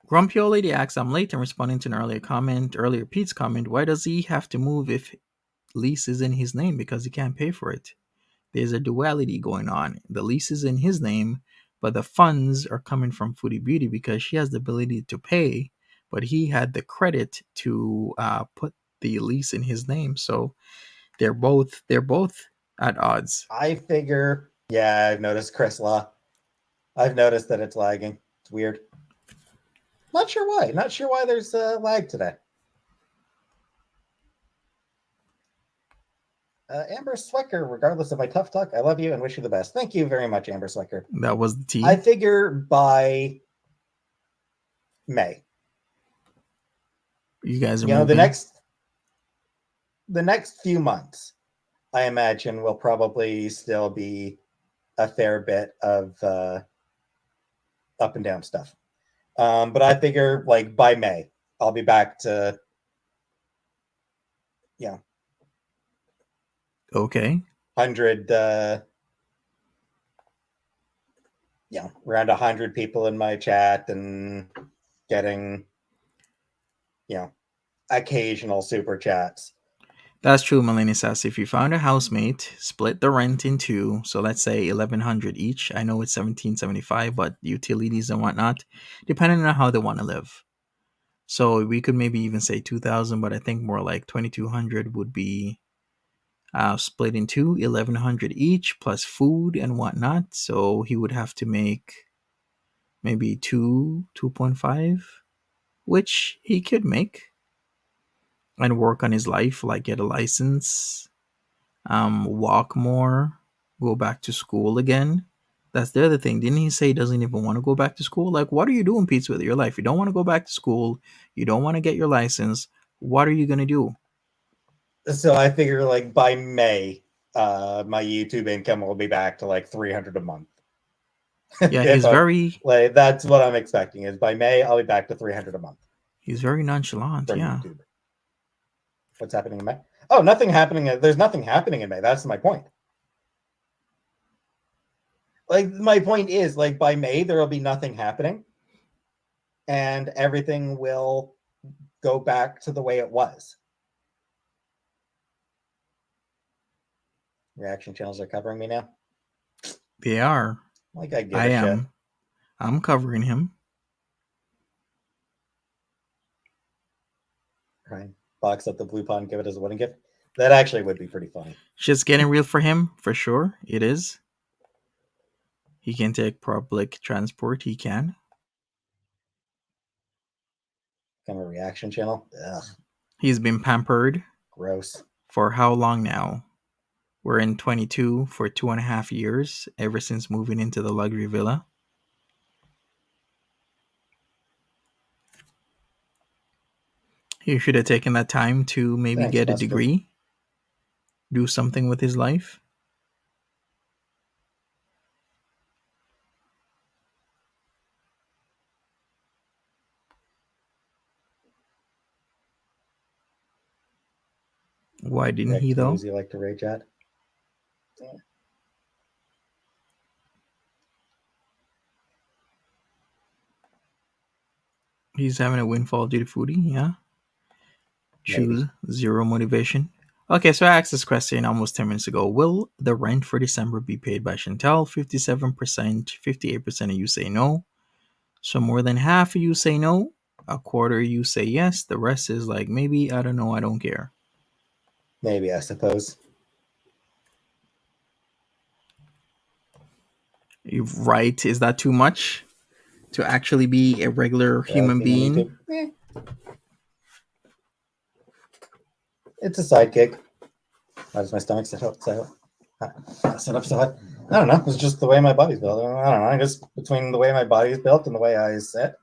Grumpy Old Lady asks, I'm late in responding to an earlier Peetz comment. Why does he have to move if lease is in his name? Because he can't pay for it. There's a duality going on. The lease is in his name, but the funds are coming from Foodie Beauty because she has the ability to pay, but he had the credit to put the lease in his name. So they're both at odds. I figure, I've noticed Chris Law. I've noticed that it's lagging. It's weird. Not sure why there's a lag today. Amber Swecker, regardless of my tough talk, I love you and wish you the best. Thank you very much, Amber Swecker. That was the tea. I figure by May. You guys are moving. the next few months, I imagine will probably still be a fair bit of up and down stuff. But I figure like by May, I'll be back to okay. 100 around 100 people in my chat and getting occasional super chats. That's true, Melanie says. If you found a housemate, split the rent in two. So let's say $1,100 each. I know it's $1,775, but utilities and whatnot, depending on how they want to live. So we could maybe even say $2,000, but I think more like $2,200 would be split in two, $1,100 each plus food and whatnot. So he would have to make maybe 2.5, which he could make. And work on his life, like get a license, walk more, go back to school again. That's the other thing. Didn't he say he doesn't even want to go back to school? Like, what are you doing, Peetz, with your life? You don't want to go back to school. You don't want to get your license. What are you going to do? So I figure like by May, my YouTube income will be back to like $300 a month. Yeah, he's very like that's what I'm expecting. Is by May I'll be back to 300 a month he's very nonchalant. from Yeah, YouTube. What's happening in May? Oh, nothing happening. There's nothing happening in May. That's my point. Like my point is, like by May there will be nothing happening, and everything will go back to the way it was. Reaction channels are covering me now. they are. Like I give I a am. shit. I'm covering him. Right. Box up the blue pawn, give it as a wedding gift. That actually would be pretty funny. Shit's getting real for him, for sure. It is. He can take public transport. He can. Kind of a reaction channel. Ugh, He's been pampered gross. for how long now? We're in 22 for 2.5 years, ever since moving into the luxury villa. He should have taken that time to maybe Thanks, get a Buster. degree, do something with his life. Why didn't he, though? News you like to rage at? Yeah. He's having a windfall due to foodie, yeah. Choose Maybe. zero motivation. Okay, so I asked this question almost 10 minutes ago. Will the rent for December be paid by Chantel? 57%, 58% of you say no. So more than half of you say no. A quarter of you say yes. The rest is like, maybe, I don't know, I don't care. Maybe, I suppose. You're right. Is that too much to actually be a regular human being? It's a sidekick. Why does my stomach set up so high? I don't know. It's just the way my body's built. I don't know. I guess between the way my body's built and the way I sit.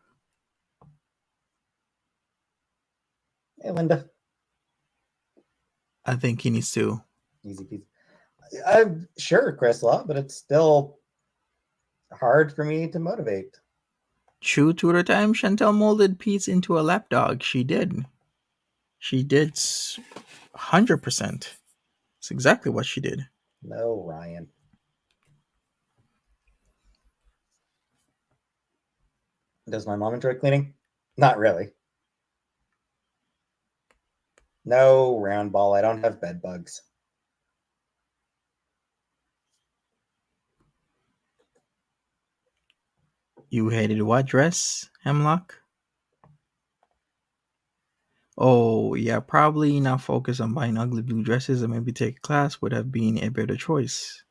Hey, Linda. I think he needs to. Easy peasy. I'm sure, Chris Law, but it's still hard for me to motivate. True to the time, Chantel molded Peetz into a lapdog. She did. She did 100%. It's exactly what she did. No, Ryan. Does my mom enjoy cleaning? Not really. No, round ball. I don't have bed bugs. You hated what dress, Hemlock? Oh, yeah, probably not focus on buying ugly blue dresses and maybe take a class would have been a better choice.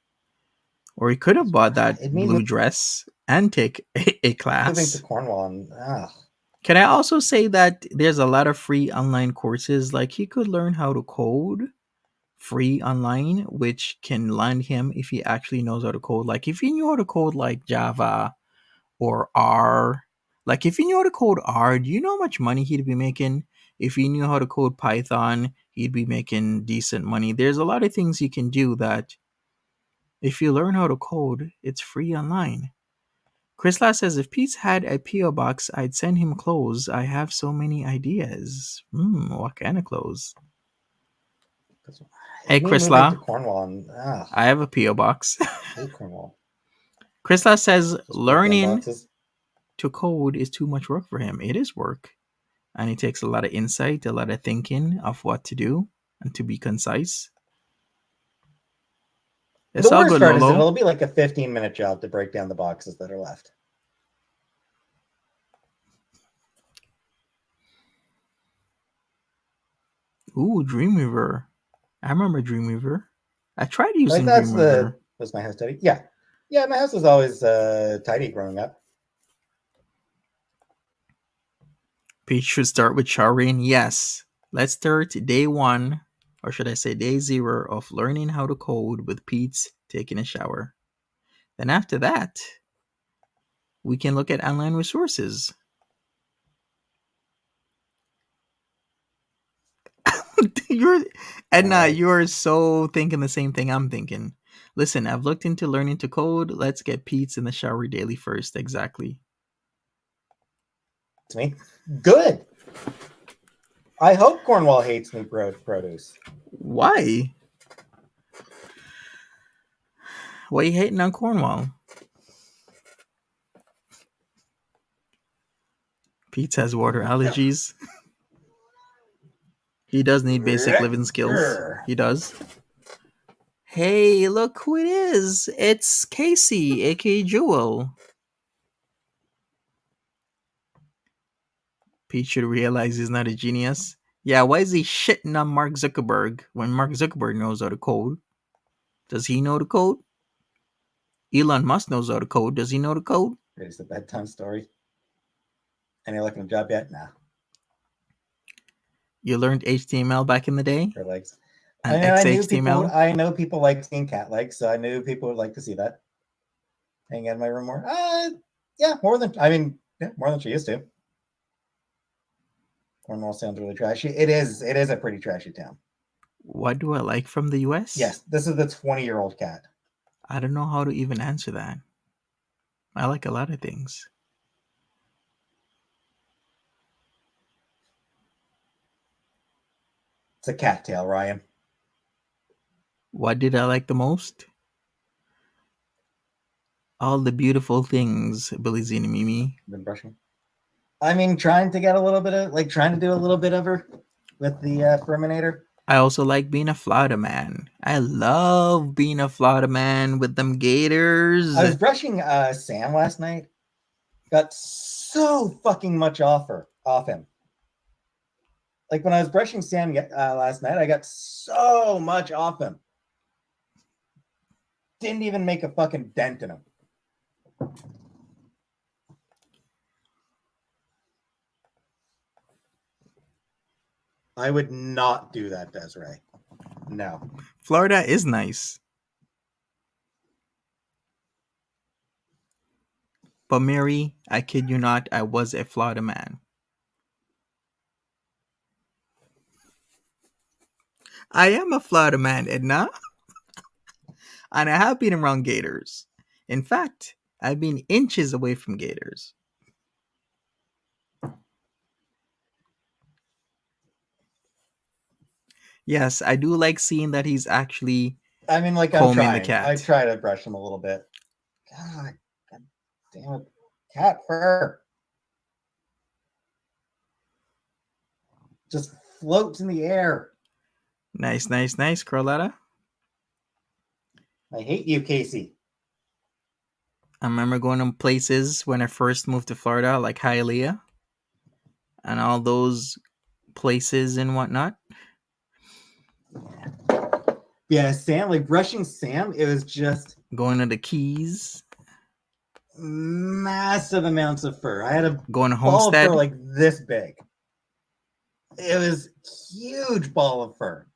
Or he could have bought that blue dress and take a class. Moving to Cornwall and Can I also say that there's a lot of free online courses? Like he could learn how to code free online, which can land him if he actually knows how to code. Like if he knew how to code like Java or R, like if he knew how to code R, do you know how much money he'd be making? If he knew how to code Python, he'd be making decent money. There's a lot of things you can do that if you learn how to code, it's free online. Chris Lass says, if Peetz had a P.O. box, I'd send him clothes. I have so many ideas. What kind of clothes? Hey, Chris Law. Cornwall and I have a P.O. box. Hey, Cornwall. Chris Lass says, learning to code is too much work for him. It is work. And it takes a lot of insight, a lot of thinking of what to do and to be concise. It's the worst part is it'll be like a 15-minute job to break down the boxes that are left. Ooh, Dreamweaver. I remember Dreamweaver. I tried using Dreamweaver. Was my house tidy? Yeah. Yeah, my house was always tidy growing up. Peach should start with showering. Yes. Let's start day 1, or should I say day 0, of learning how to code with Peetz taking a shower. Then after that, we can look at online resources. Edna, you're so thinking the same thing I'm thinking. Listen, I've looked into learning to code. Let's get Peetz in the shower daily first. Exactly. To me, good. I hope Cornwall hates new produce. Why? Why are you hating on Cornwall? Peetz has water allergies. He does need basic living skills. He does. Hey, look who it is. It's Casey, aka Jewel. Pete should realize he's not a genius. Yeah, why is he shitting on Mark Zuckerberg when Mark Zuckerberg knows how to code? Does he know the code? Elon Musk knows how to code. Does he know the code? It's a bedtime story. Any luck in a job yet? Nah. You learned HTML back in the day? For legs. And XHTML? I know people like seeing cat legs, so I knew people would like to see that. Hang out in my room more. Yeah, more than she used to. Cornwall sounds really trashy. It is a pretty trashy town. What do I like from the US? Yes, this is the 20-year-old cat. I don't know how to even answer that. I like a lot of things. It's a cattail, Ryan. What did I like the most? All the beautiful things, Billie Jean and Mimi. Been brushing. I mean, trying to do a little bit of her with the Furminator. I also like being a Florida man. I love being a Florida man with them gators. I was brushing Sam last night. Got so fucking much off him. Like when I was brushing Sam last night, I got so much off him. Didn't even make a fucking dent in him. I would not do that, Desiree. No. Florida is nice. But Mary, I kid you not, I was a Florida man. I am a Florida man, Edna. And I have been around gators. In fact, I've been inches away from gators. Yes, I do like seeing that he's actually combing the cat. I try to brush him a little bit. God damn it. Cat fur. Just floats in the air. Nice, Carlotta. I hate you, Casey. I remember going to places when I first moved to Florida, like Hialeah, and all those places and whatnot. Yeah, Sam, like brushing Sam, it was just going to the Keys. Massive amounts of fur. I had a going to Homestead, ball of fur like this big. It was huge ball of fur.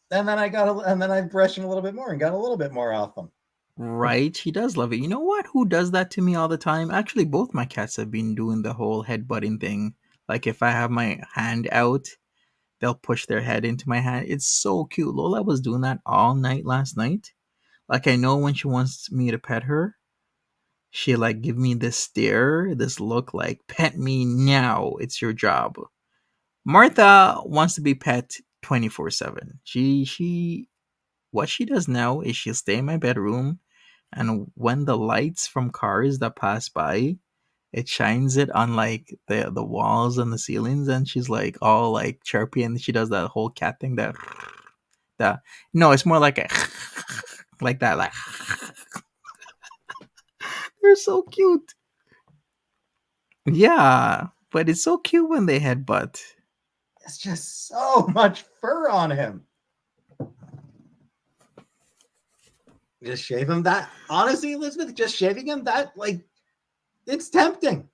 And then I brushed him a little bit more and got a little bit more off him. Right, he does love it. You know what? Who does that to me all the time? Actually, both my cats have been doing the whole headbutting thing. Like if I have my hand out, they'll push their head into my hand. It's so cute. Lola was doing that all night last night. Like I know when she wants me to pet her, she like give me this stare, this look like pet me now. It's your job. Martha wants to be pet 24/7. She what she does now is she'll stay in my bedroom, and when the lights from cars that pass by, it shines it on like the walls and the ceilings, and she's like all like chirpy, and she does that whole cat thing that no, it's more like a like that, like they're so cute. Yeah, but it's so cute when they headbutt. It's just so much fur on him. Just shave him that. Honestly, Elizabeth, just shaving him that, like, it's tempting.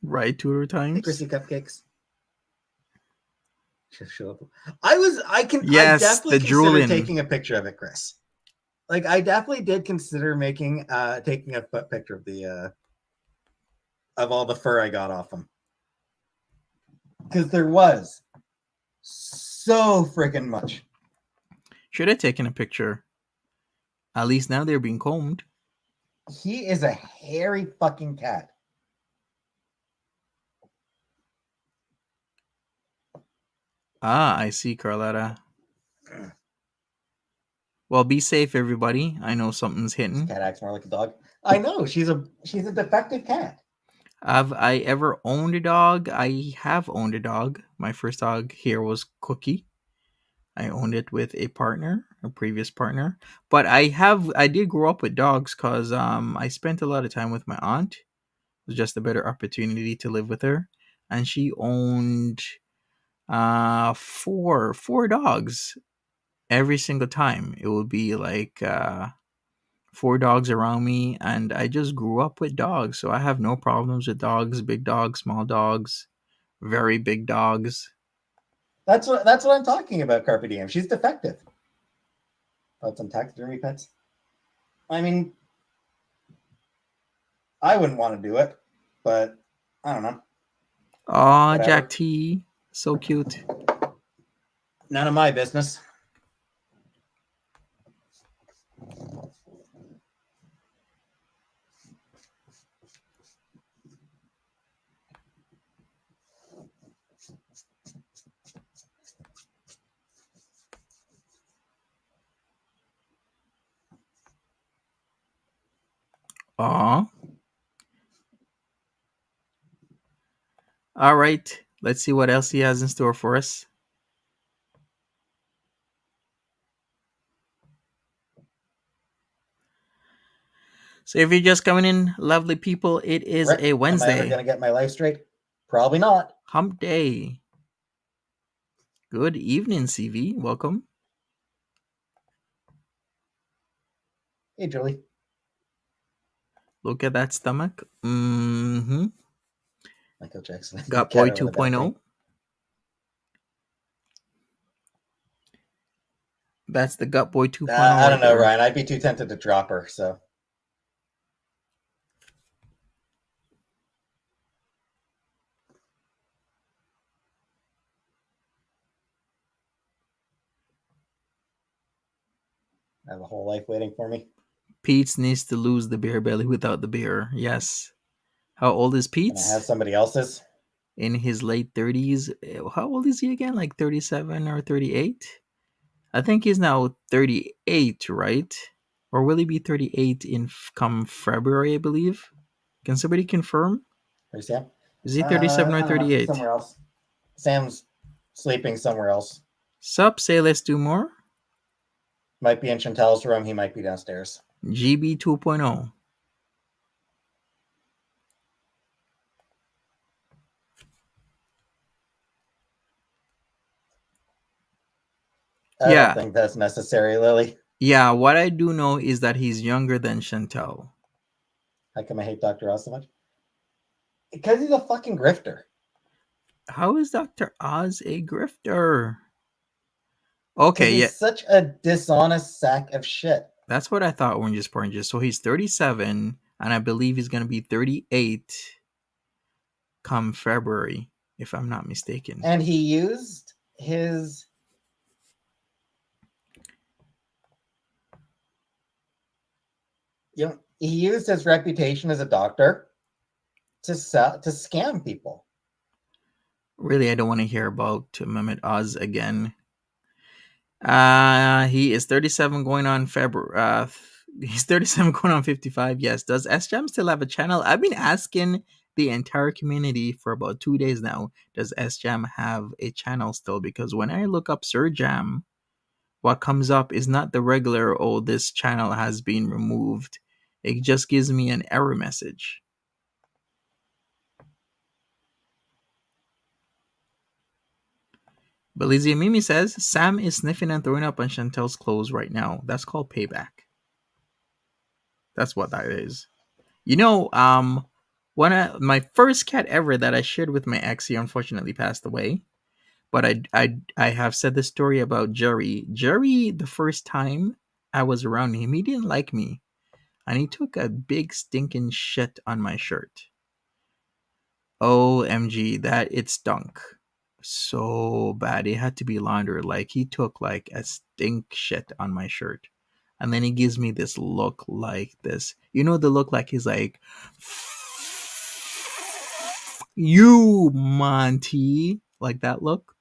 Right, 2 times. Hey, Chrissy Cupcakes. Just show up. I definitely considered taking a picture of it, Chris. Like, I definitely did consider taking a picture of the of all the fur I got off him. Because there was so freaking much. Should have taken a picture. At least now they're being combed. He is a hairy fucking cat. Ah, I see, Carlotta. Well, be safe, everybody. I know something's This hitting. cat acts more like a dog. I know, she's a defective cat. Have I ever owned a dog? I have owned a dog. My first dog here was Cookie. I owned it with a partner, a previous partner. But I did grow up with dogs because I spent a lot of time with my aunt. It was just a better opportunity to live with her. And she owned four dogs. Every single time it would be like four dogs around me, and I just grew up with dogs, so I have no problems with dogs. Big dogs, small dogs, very big dogs. That's what I'm talking about, Carpe Diem. She's defective. About some taxidermy pets. I mean, I wouldn't want to do it, but I don't know. Aw, Whatever. Jack T, so cute. None of my business. Aw. All right, let's see what else he has in store for us. So if you're just coming in, lovely people, it is Rick, a am I ever Wednesday. going to get my life straight? Probably not. Hump day. Good evening, CV. Welcome. Hey, Julie. Look at that stomach. Mm-hmm. Michael Jackson. Got Boy 2.0. That's the Gut Boy 2.0 I don't right know, there. Ryan. I'd be too tempted to drop her, so. I have a whole life waiting for me. Peetz needs to lose the beer belly without the beer. Yes. How old is Can I have Peetz? somebody else's? In his late 30s. How old is he again? Like 37 or 38? I think he's now 38, right? Or will he be 38 in come February, I believe? Can somebody confirm? Where's Sam? Is he 37 or I don't know. 38? Somewhere else. Sam's sleeping somewhere else. Sup, say let's do more. Might be in Chantel's room. He might be downstairs. GB 2.0. I don't think that's necessary, Lily. Yeah, what I do know is that he's younger than Chantel. How come I hate Dr. Oz so much? Because he's a fucking grifter. How is Dr. Oz a grifter? Okay, He's yeah. such a dishonest sack of shit. That's what I thought, Oranges. So he's 37, and I believe he's going to be 38 come February, if I'm not mistaken. And he used his... he used his reputation as a doctor to scam people. Really, I don't want to hear about Mehmet Oz again. He is 37 going on February. He's 37 going on 55. Yes. Does SJam still have a channel? I've been asking the entire community for about 2 days now. Does SJam have a channel still? Because when I look up Sir Jam, what comes up is not the regular, oh, this channel has been removed. It just gives me an error message. Belizia Mimi says, Sam is sniffing and throwing up on Chantel's clothes right now. That's called payback. That's what that is. You know, my first cat ever that I shared with my ex, he unfortunately passed away. But I have said the story about Jerry. Jerry, the first time I was around him, he didn't like me. And he took a big stinking shit on my shirt. OMG, that it stunk. so bad. It had to be laundered. Like he took like a stink shit on my shirt. And then he gives me this look like this. You know the look like he's like you Monty. Like that look.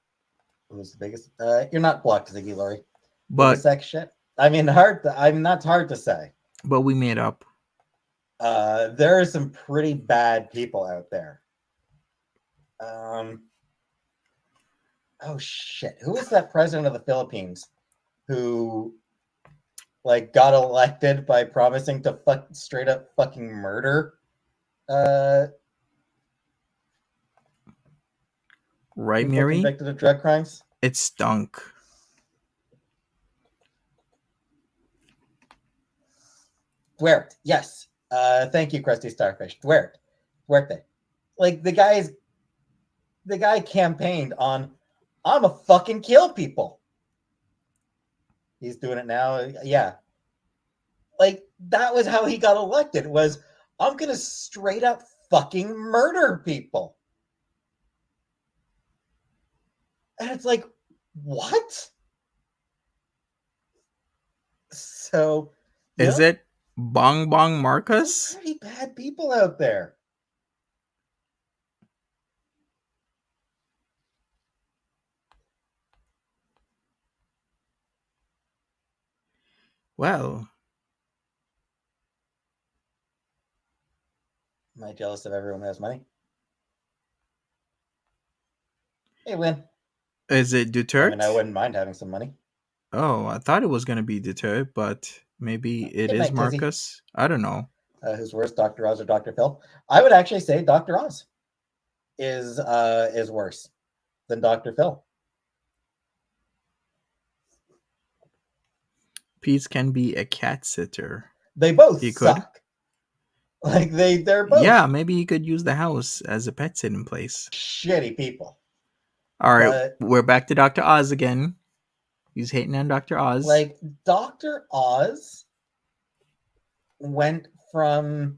Who's the biggest? You're not blocked, Ziggy Laurie. But Biggest sex shit. I mean, that's hard to say. we made up. There are some pretty bad people out there. Oh shit! Who was that president of the Philippines who like got elected by promising to straight up fucking murder? Right, People Mary? convicted of drug crimes. It stunk. Dwert, yes. Thank you, Krusty Starfish. Dwert. Like the guy campaigned on, I'm a fucking kill people. He's doing it now. Yeah. Like that was how he got elected, was I'm gonna straight up fucking murder people. And it's like, what? So is it Bong Bong Marcus? Pretty bad people out there. Well, am I jealous of everyone who has money? Hey, Win. is it Duterte? I mean, I wouldn't mind having some money. Oh, I thought it was going to be Duterte, but maybe it is Marcus. I don't know. Who's worse, Dr. Oz or Dr. Phil? I would actually say Dr. Oz is worse than Dr. Phil. Peetz can be a cat sitter. They both suck. Like they're both. Yeah, maybe he could use the house as a pet sitting place. Shitty people. All right, we're back to Dr. Oz again. He's hating on Dr. Oz. Like Dr. Oz went from,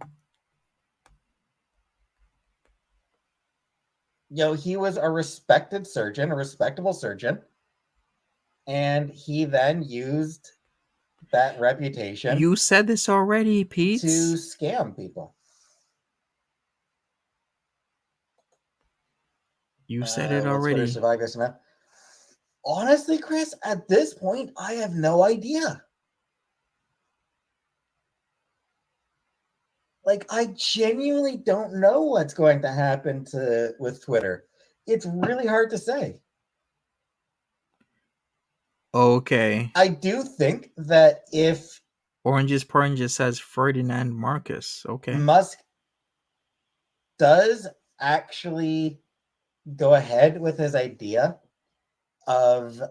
he was a respected surgeon, a respectable surgeon, and he then used that reputation. You said this already, Peetz. To scam people. You said it already. Honestly, Chris, at this point, I have no idea. Like, I genuinely don't know what's going to happen with Twitter. It's really hard to say. Okay. I do think that if Oranges Poranges says Ferdinand Marcus. Okay. Musk does actually go ahead with his idea of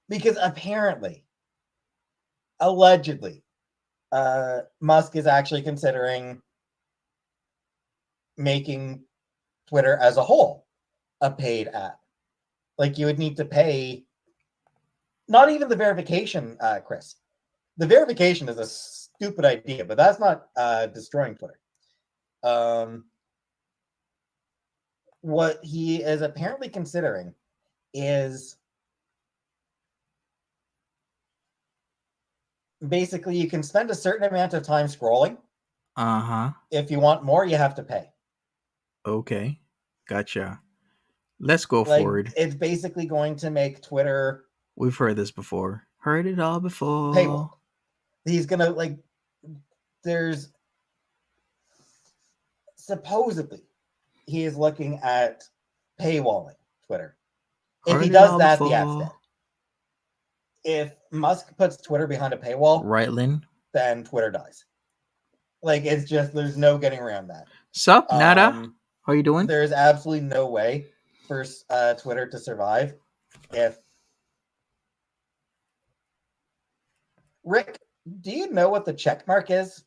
because apparently, allegedly, Musk is actually considering making Twitter as a whole a paid app. Like you would need to pay, not even the verification, Chris. The verification is a stupid idea, but that's not destroying Twitter. What he is apparently considering is basically you can spend a certain amount of time scrolling. If you want more, you have to pay. Okay. Gotcha. Let's go forward. It's basically going to make Twitter... We've heard this before. Heard it all before. Paywall. He's going to, there's... Supposedly, he is looking at paywalling Twitter. If he does that, the app's dead. If Musk puts Twitter behind a paywall, right, Lynn, then Twitter dies. It's just, there's no getting around that. Sup, Nada? How you doing? There's absolutely no way for Twitter to survive if... Rick, do you know what the check mark is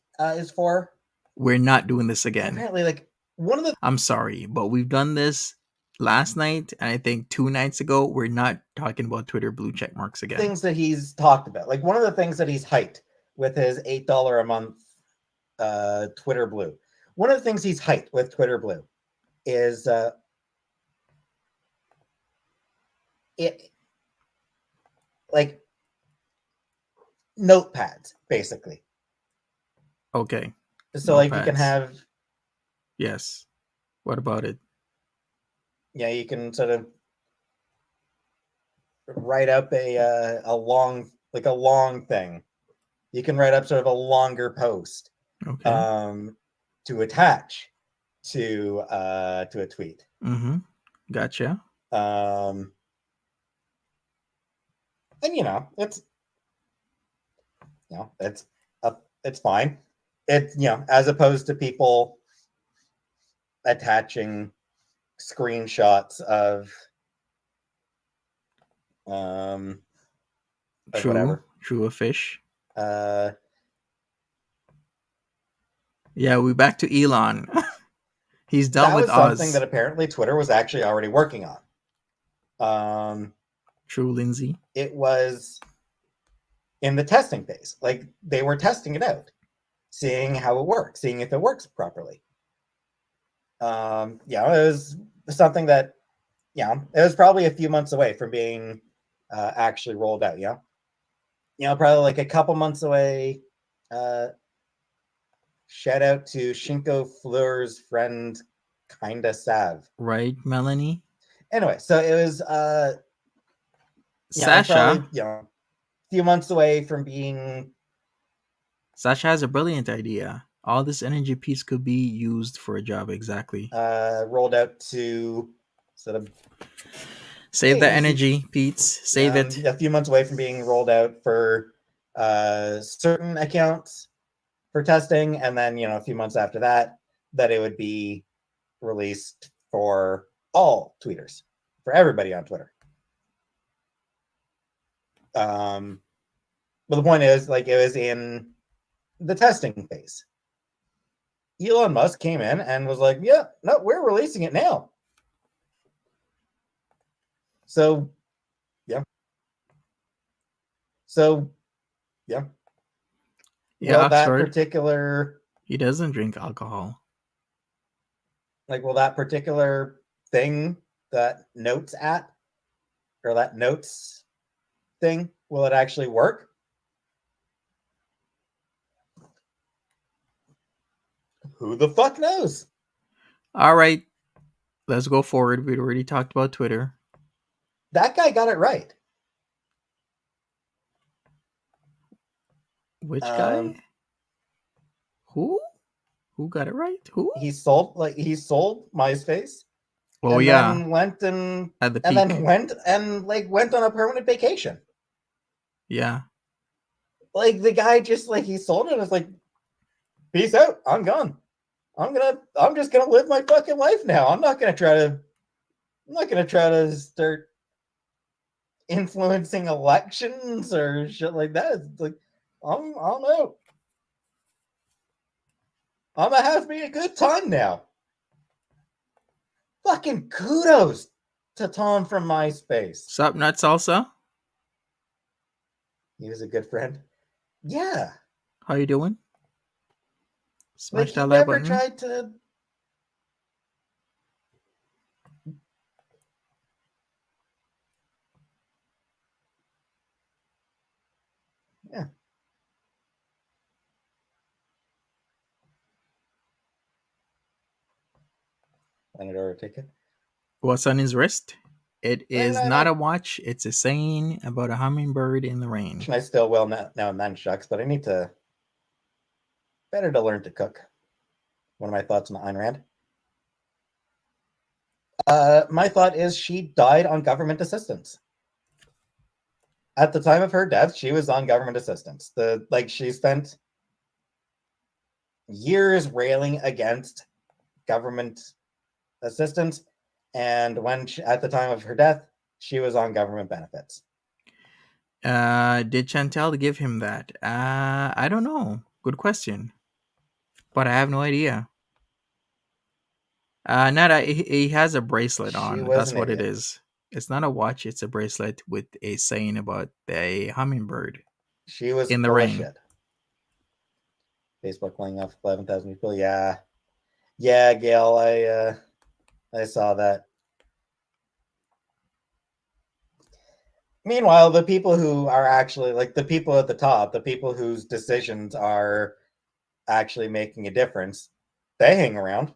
for? We're not doing this again. Apparently, one of the... I'm sorry, but we've done this last night, and I think 2 nights ago. We're not talking about Twitter blue check marks again. Things that he's talked about. One of the things that he's hyped with his $8 a month Twitter blue. One of the things he's hyped with Twitter blue is it like notepads, basically. Okay. So like you can Notepads. have Yes. What about it? yeah, you can sort of write up a long thing. You can write up sort of a longer post Okay. to attach to a tweet. Mm-hmm. Gotcha. And it's fine. It's as opposed to people attaching screenshots of True. whatever. True a fish. Uh, Yeah, we back to Elon. He's dealt that with was something that Oz. apparently Twitter was actually already working on. True, Lindsay. It was in the testing phase. Like they were testing it out, seeing how it works, seeing if it works properly. It was something that, it was probably a few months away from being actually rolled out. Probably like a couple months away. Shout out to Shinko Fleur's friend, Kinda Sav. Right, Melanie? Anyway, so it was it was Sasha. probably a few months away from being Sasha has a brilliant idea. All this energy piece could be used for a job, exactly. rolled out to sort of Save the energy, Peetz. Save it. a few months away from being rolled out for certain accounts for testing, and then a few months after that it would be released for all tweeters, for everybody on Twitter. But the point is, like, it was in the testing phase. Elon Musk came in and was like, "Yeah, no, we're releasing it now." So, yeah. Yeah, Will that Oxford. particular He doesn't drink alcohol. will that particular thing that notes at or that notes thing, will it actually work? Who the fuck knows? All right, let's go forward. We'd already talked about Twitter. That guy got it right. Which guy? Who? Who got it right? Who? He sold MySpace, Oh, and yeah. then went and At the and peak. then went on a permanent vacation. Yeah. Like the guy just he sold it and was like, "Peace out. I'm gone. I'm just gonna live my fucking life now. I'm not gonna try to start influencing elections or shit like that. It's like I'm out. I'm gonna have me a good time now." Fucking kudos to Tom from MySpace. Sup, Nut Salsa? He was a good friend. Yeah. How you doing? Smash He that like never button. tried to. Yeah. Landed a ticket. What's on his wrist? It is not I a watch. It's a saying about a hummingbird in the rain. I still will now and then, shucks, but I need to better to learn to cook. One of my thoughts on Ayn Rand. My thought is she died on government assistance. At the time of her death, she was on government assistance. She spent years railing against government assistance, and at the time of her death, she was on government benefits. Did Chantel give him that? I don't know. Good question. But I have no idea. He has a bracelet She on. was That's an what it idiot. is. It's not a watch. It's a bracelet with a saying about a hummingbird She was in the full of rain. shit. Facebook laying off 11,000 people. Yeah, Gail. I saw that. Meanwhile, the people who are actually like the people at the top, the people whose decisions are actually making a difference, they hang around.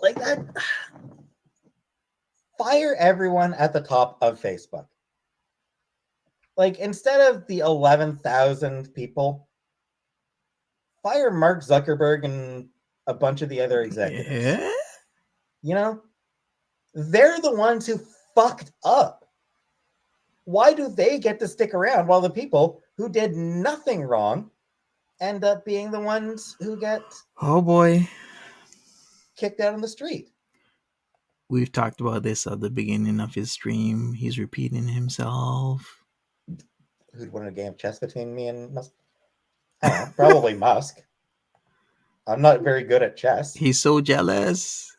Like that. Fire everyone at the top of Facebook. Like, instead of the 11,000 people, fire Mark Zuckerberg and a bunch of the other executives. Yeah? You know, they're the ones who fucked up. Why do they get to stick around while the people who did nothing wrong end up being the ones who get Oh boy. kicked out on the street? We've talked about this at the beginning of his stream. He's repeating himself. Who'd win a game of chess between me and Musk? I don't know, probably Musk. I'm not very good at chess. He's so jealous.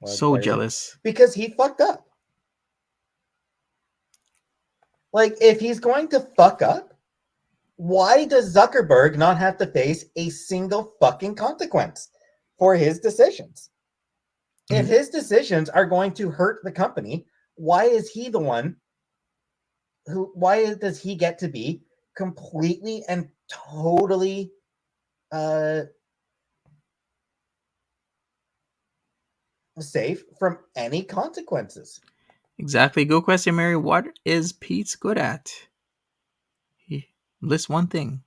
So jealous. Because he fucked up. Like, if he's going to fuck up, why does Zuckerberg not have to face a single fucking consequence for his decisions? If his decisions are going to hurt the company, why is he the one why does he get to be completely and totally safe from any consequences? Exactly. Good question, Mary. What is Peetz good at? He lists one thing.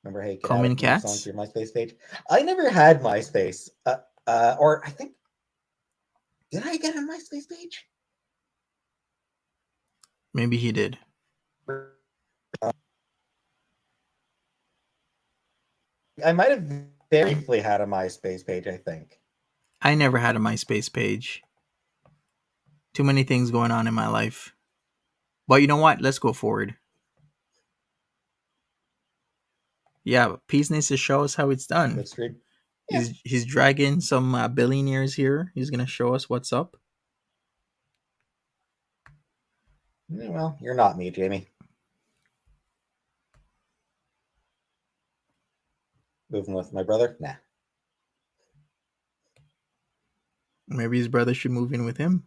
Remember, hey, Common add cats? songs to your MySpace page. I never had MySpace, or I think, did I get a MySpace page? Maybe he did. I might have very briefly had a MySpace page, I think. I never had a MySpace page. Too many things going on in my life. But you know what? Let's go forward. Yeah, Peetz needs to show us how it's done. Good streak. He's dragging some billionaires here. He's going to show us what's up. Yeah, well, you're not me, Jamie. Moving with my brother? Nah. Maybe his brother should move in with him.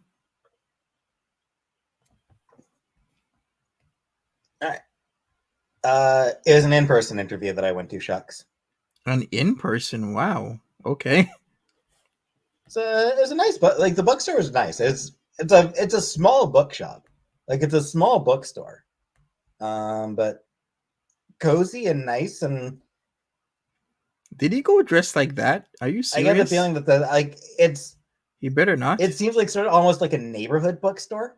All right. It was an in-person interview that I went to, shucks. An in-person? Wow. Okay. So it was a nice book. Like, the bookstore was nice. It's a small bookshop. Like, it's a small bookstore. But cozy and nice. And did he go dressed like that? Are you serious? I get the feeling that it's. He better not. It seems like sort of almost like a neighborhood bookstore.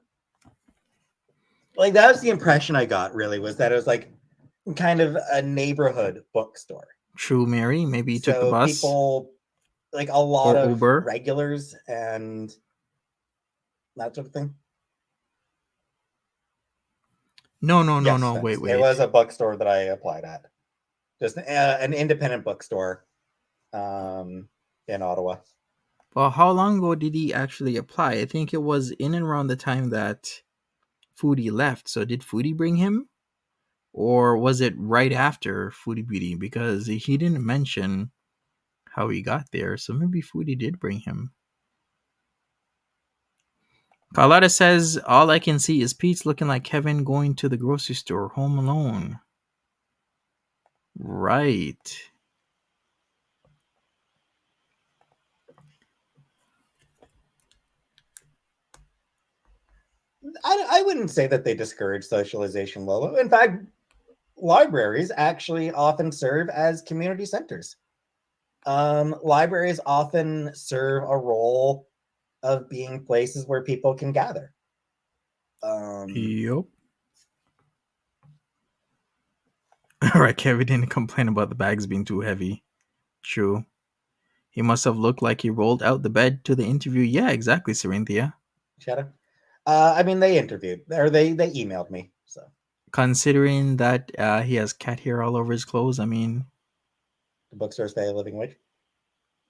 Like, that was the impression I got. Really, was that it was like kind of a neighborhood bookstore. True, Mary. Maybe he took the bus. People, like a lot of Uber. Regulars and that sort of thing. No. Wait. It was a bookstore that I applied at. Just an independent bookstore in Ottawa. Well, how long ago did he actually apply? I think it was in and around the time that Foodie left. So did Foodie bring him? Or was it right after Foodie Beauty? Because he didn't mention how he got there. So maybe Foodie did bring him. Carlotta says, all I can see is Peetz looking like Kevin going to the grocery store, home alone. Right. I wouldn't say that they discourage socialization, Lolo. In fact, libraries actually often serve as community centers. Libraries often serve a role of being places where people can gather. Yep. All right, Kevin didn't complain about the bags being too heavy. True. He must have looked like he rolled out the bed to the interview. Yeah, exactly, Cerinthia. Shadow. I mean, they interviewed, or they emailed me. So, considering that he has cat hair all over his clothes, I mean, the bookstores pay a living wage.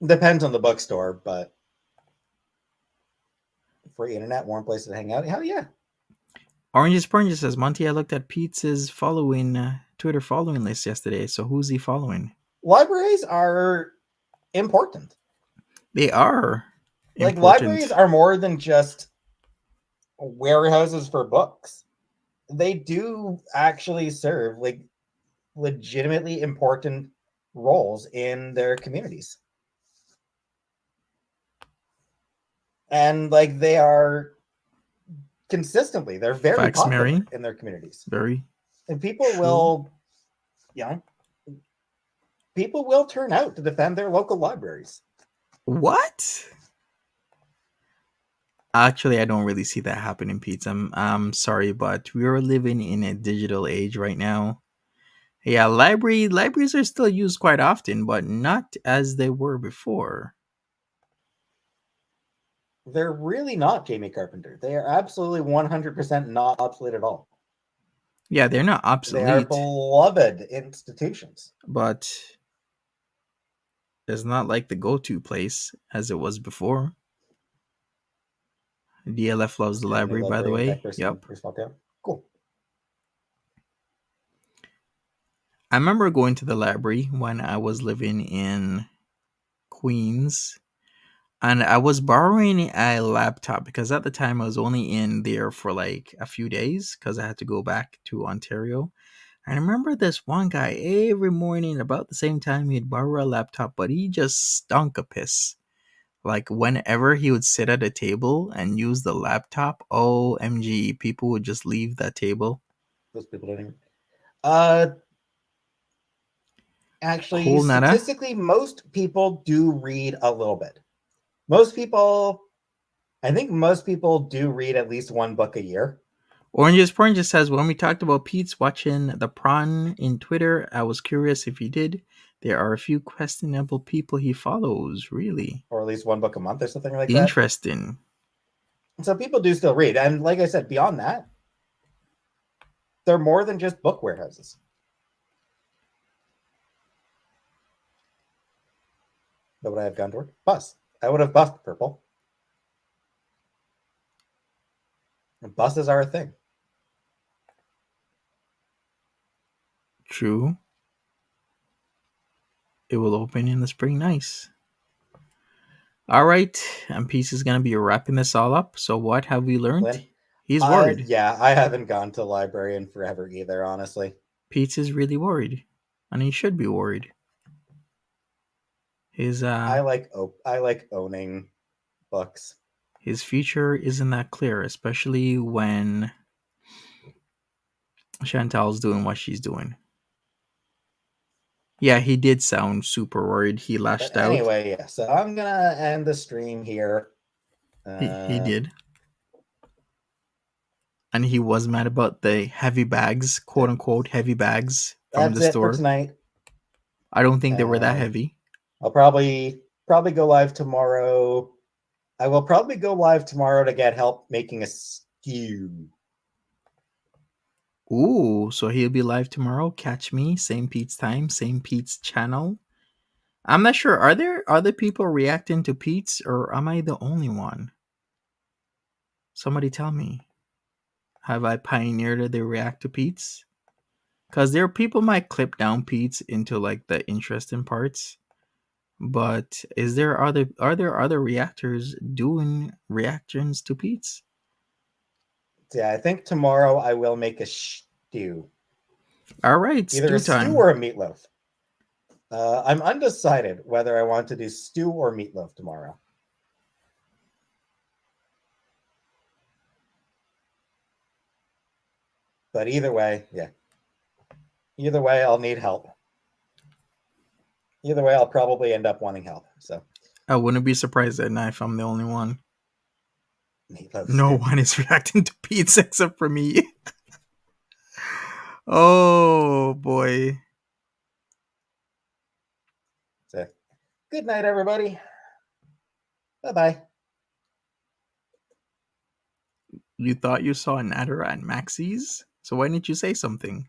Depends on the bookstore, but free internet, warm places to hang out. Hell yeah. Oranges says, Monty, I looked at Peetz's Twitter following list yesterday. So who's he following? Libraries are important. They are Like libraries important. are more than just warehouses for books. They do actually serve like legitimately important roles in their communities. And like they are consistently, they're very Facts, Mary. popular in their communities. Very And true. you know, people will turn out to defend their local libraries. What? Actually, I don't really see that happening, Pete. I'm sorry, but we're living in a digital age right now. Yeah, libraries are still used quite often, but not as they were before. They're really not Jamie Carpenter. They are absolutely 100% not obsolete at all. Yeah, they're not They are obsolete, beloved institutions. but it's not like the go-to place as it was before. DLF loves the Kind of new library, by the librarian tech way. person Yep. first walked out. Cool. I remember going to the library when I was living in Queens, and I was borrowing a laptop because at the time I was only in there for like a few days because I had to go back to Ontario. And I remember this one guy every morning about the same time he'd borrow a laptop, but he just stunk of piss. Like whenever he would sit at a table and use the laptop, OMG, people would just leave that table. Those people don't even. Uh, Actually, Cool, nada. statistically, most people do read a little bit. Most people, I think most people do read at least one book a year. Oranges says when we talked about Pete's watching the prawn in Twitter, I was curious if he did. There are a few questionable people he follows. Really Or at least one book a month or something like that. interesting. So people do still read. And like I said, beyond that, they're more than just book warehouses. What would I have gone toward? Bus. I would have buffed purple. And buses are a thing. True. It will open in the spring. Nice. All right, and Peace is gonna be wrapping this all up. So what have we learned? Lynn? He's worried. Yeah, I haven't gone to library in forever either, honestly. Pete's is really worried, and he should be worried. His I like owning books. his future isn't that clear, especially when Chantal's doing what she's doing. Yeah, he did sound super worried. He But lashed out. anyway, yeah. So I'm gonna end the stream here. He did, and he was mad about the heavy bags, quote unquote heavy bags from That's the it for store. tonight. I don't think they were that heavy. I'll probably go live tomorrow. I will probably go live tomorrow to get help making a stew. Ooh, so he'll be live tomorrow. Catch me, same Pete's time, same Pete's channel. I'm not sure. Are there other people reacting to Pete's, or am I the only one? Somebody tell me. Have I pioneered that they react to Pete's? Because there are people might clip down Pete's into like the interesting parts. But are there other reactors doing reactions to Pete's? Yeah, I think tomorrow I will make a stew. All right, Either a stew stew time. or a meatloaf. I'm undecided whether I want to do stew or meatloaf tomorrow. But either way, yeah. Either way, I'll need help. Either way, I'll probably end up wanting help. So I wouldn't be surprised at night if I'm the only one. meatloaf No stew. one is reacting to Pete's except for me. Oh boy. So good night, everybody. Bye-bye. You thought you saw an adder at Maxie's? So why didn't you say something?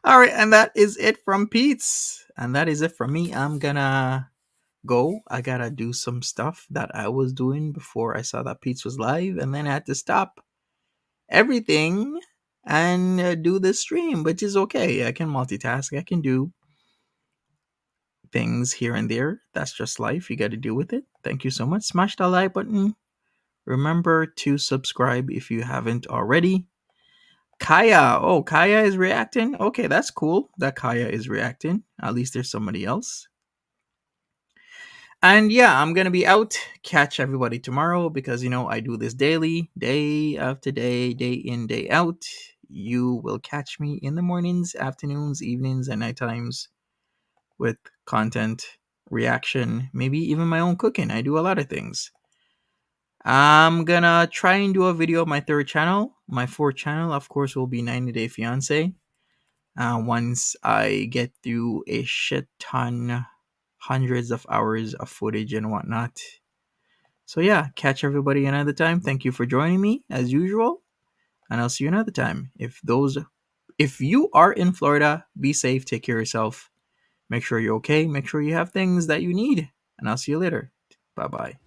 All right, and that is it from Pete's. And that is it from me. I'm gonna go. I gotta do some stuff that I was doing before I saw that Pete's was live, and then I had to stop everything and do the stream, which is okay. I can multitask. I can do things here and there. That's just life. You got to deal with it. Thank you so much. Smash that like button. Remember to subscribe if you haven't already. Kaya. Oh, Kaya is reacting. Okay, that's cool that Kaya is reacting. At least there's somebody else. And yeah, I'm going to be out. Catch everybody tomorrow because, I do this daily, day after day, day in, day out. You will catch me in the mornings, afternoons, evenings, and night times with content, reaction, maybe even my own cooking. I do a lot of things. I'm gonna try and do a video of my third channel. My fourth channel, of course, will be 90 Day Fiance. Once I get through a shit ton, hundreds of hours of footage and whatnot. So yeah, catch everybody another time. Thank you for joining me as usual, and I'll see you another time. If you are in Florida, be safe, take care of yourself. Make sure you're okay. Make sure you have things that you need. And I'll see you later. Bye bye.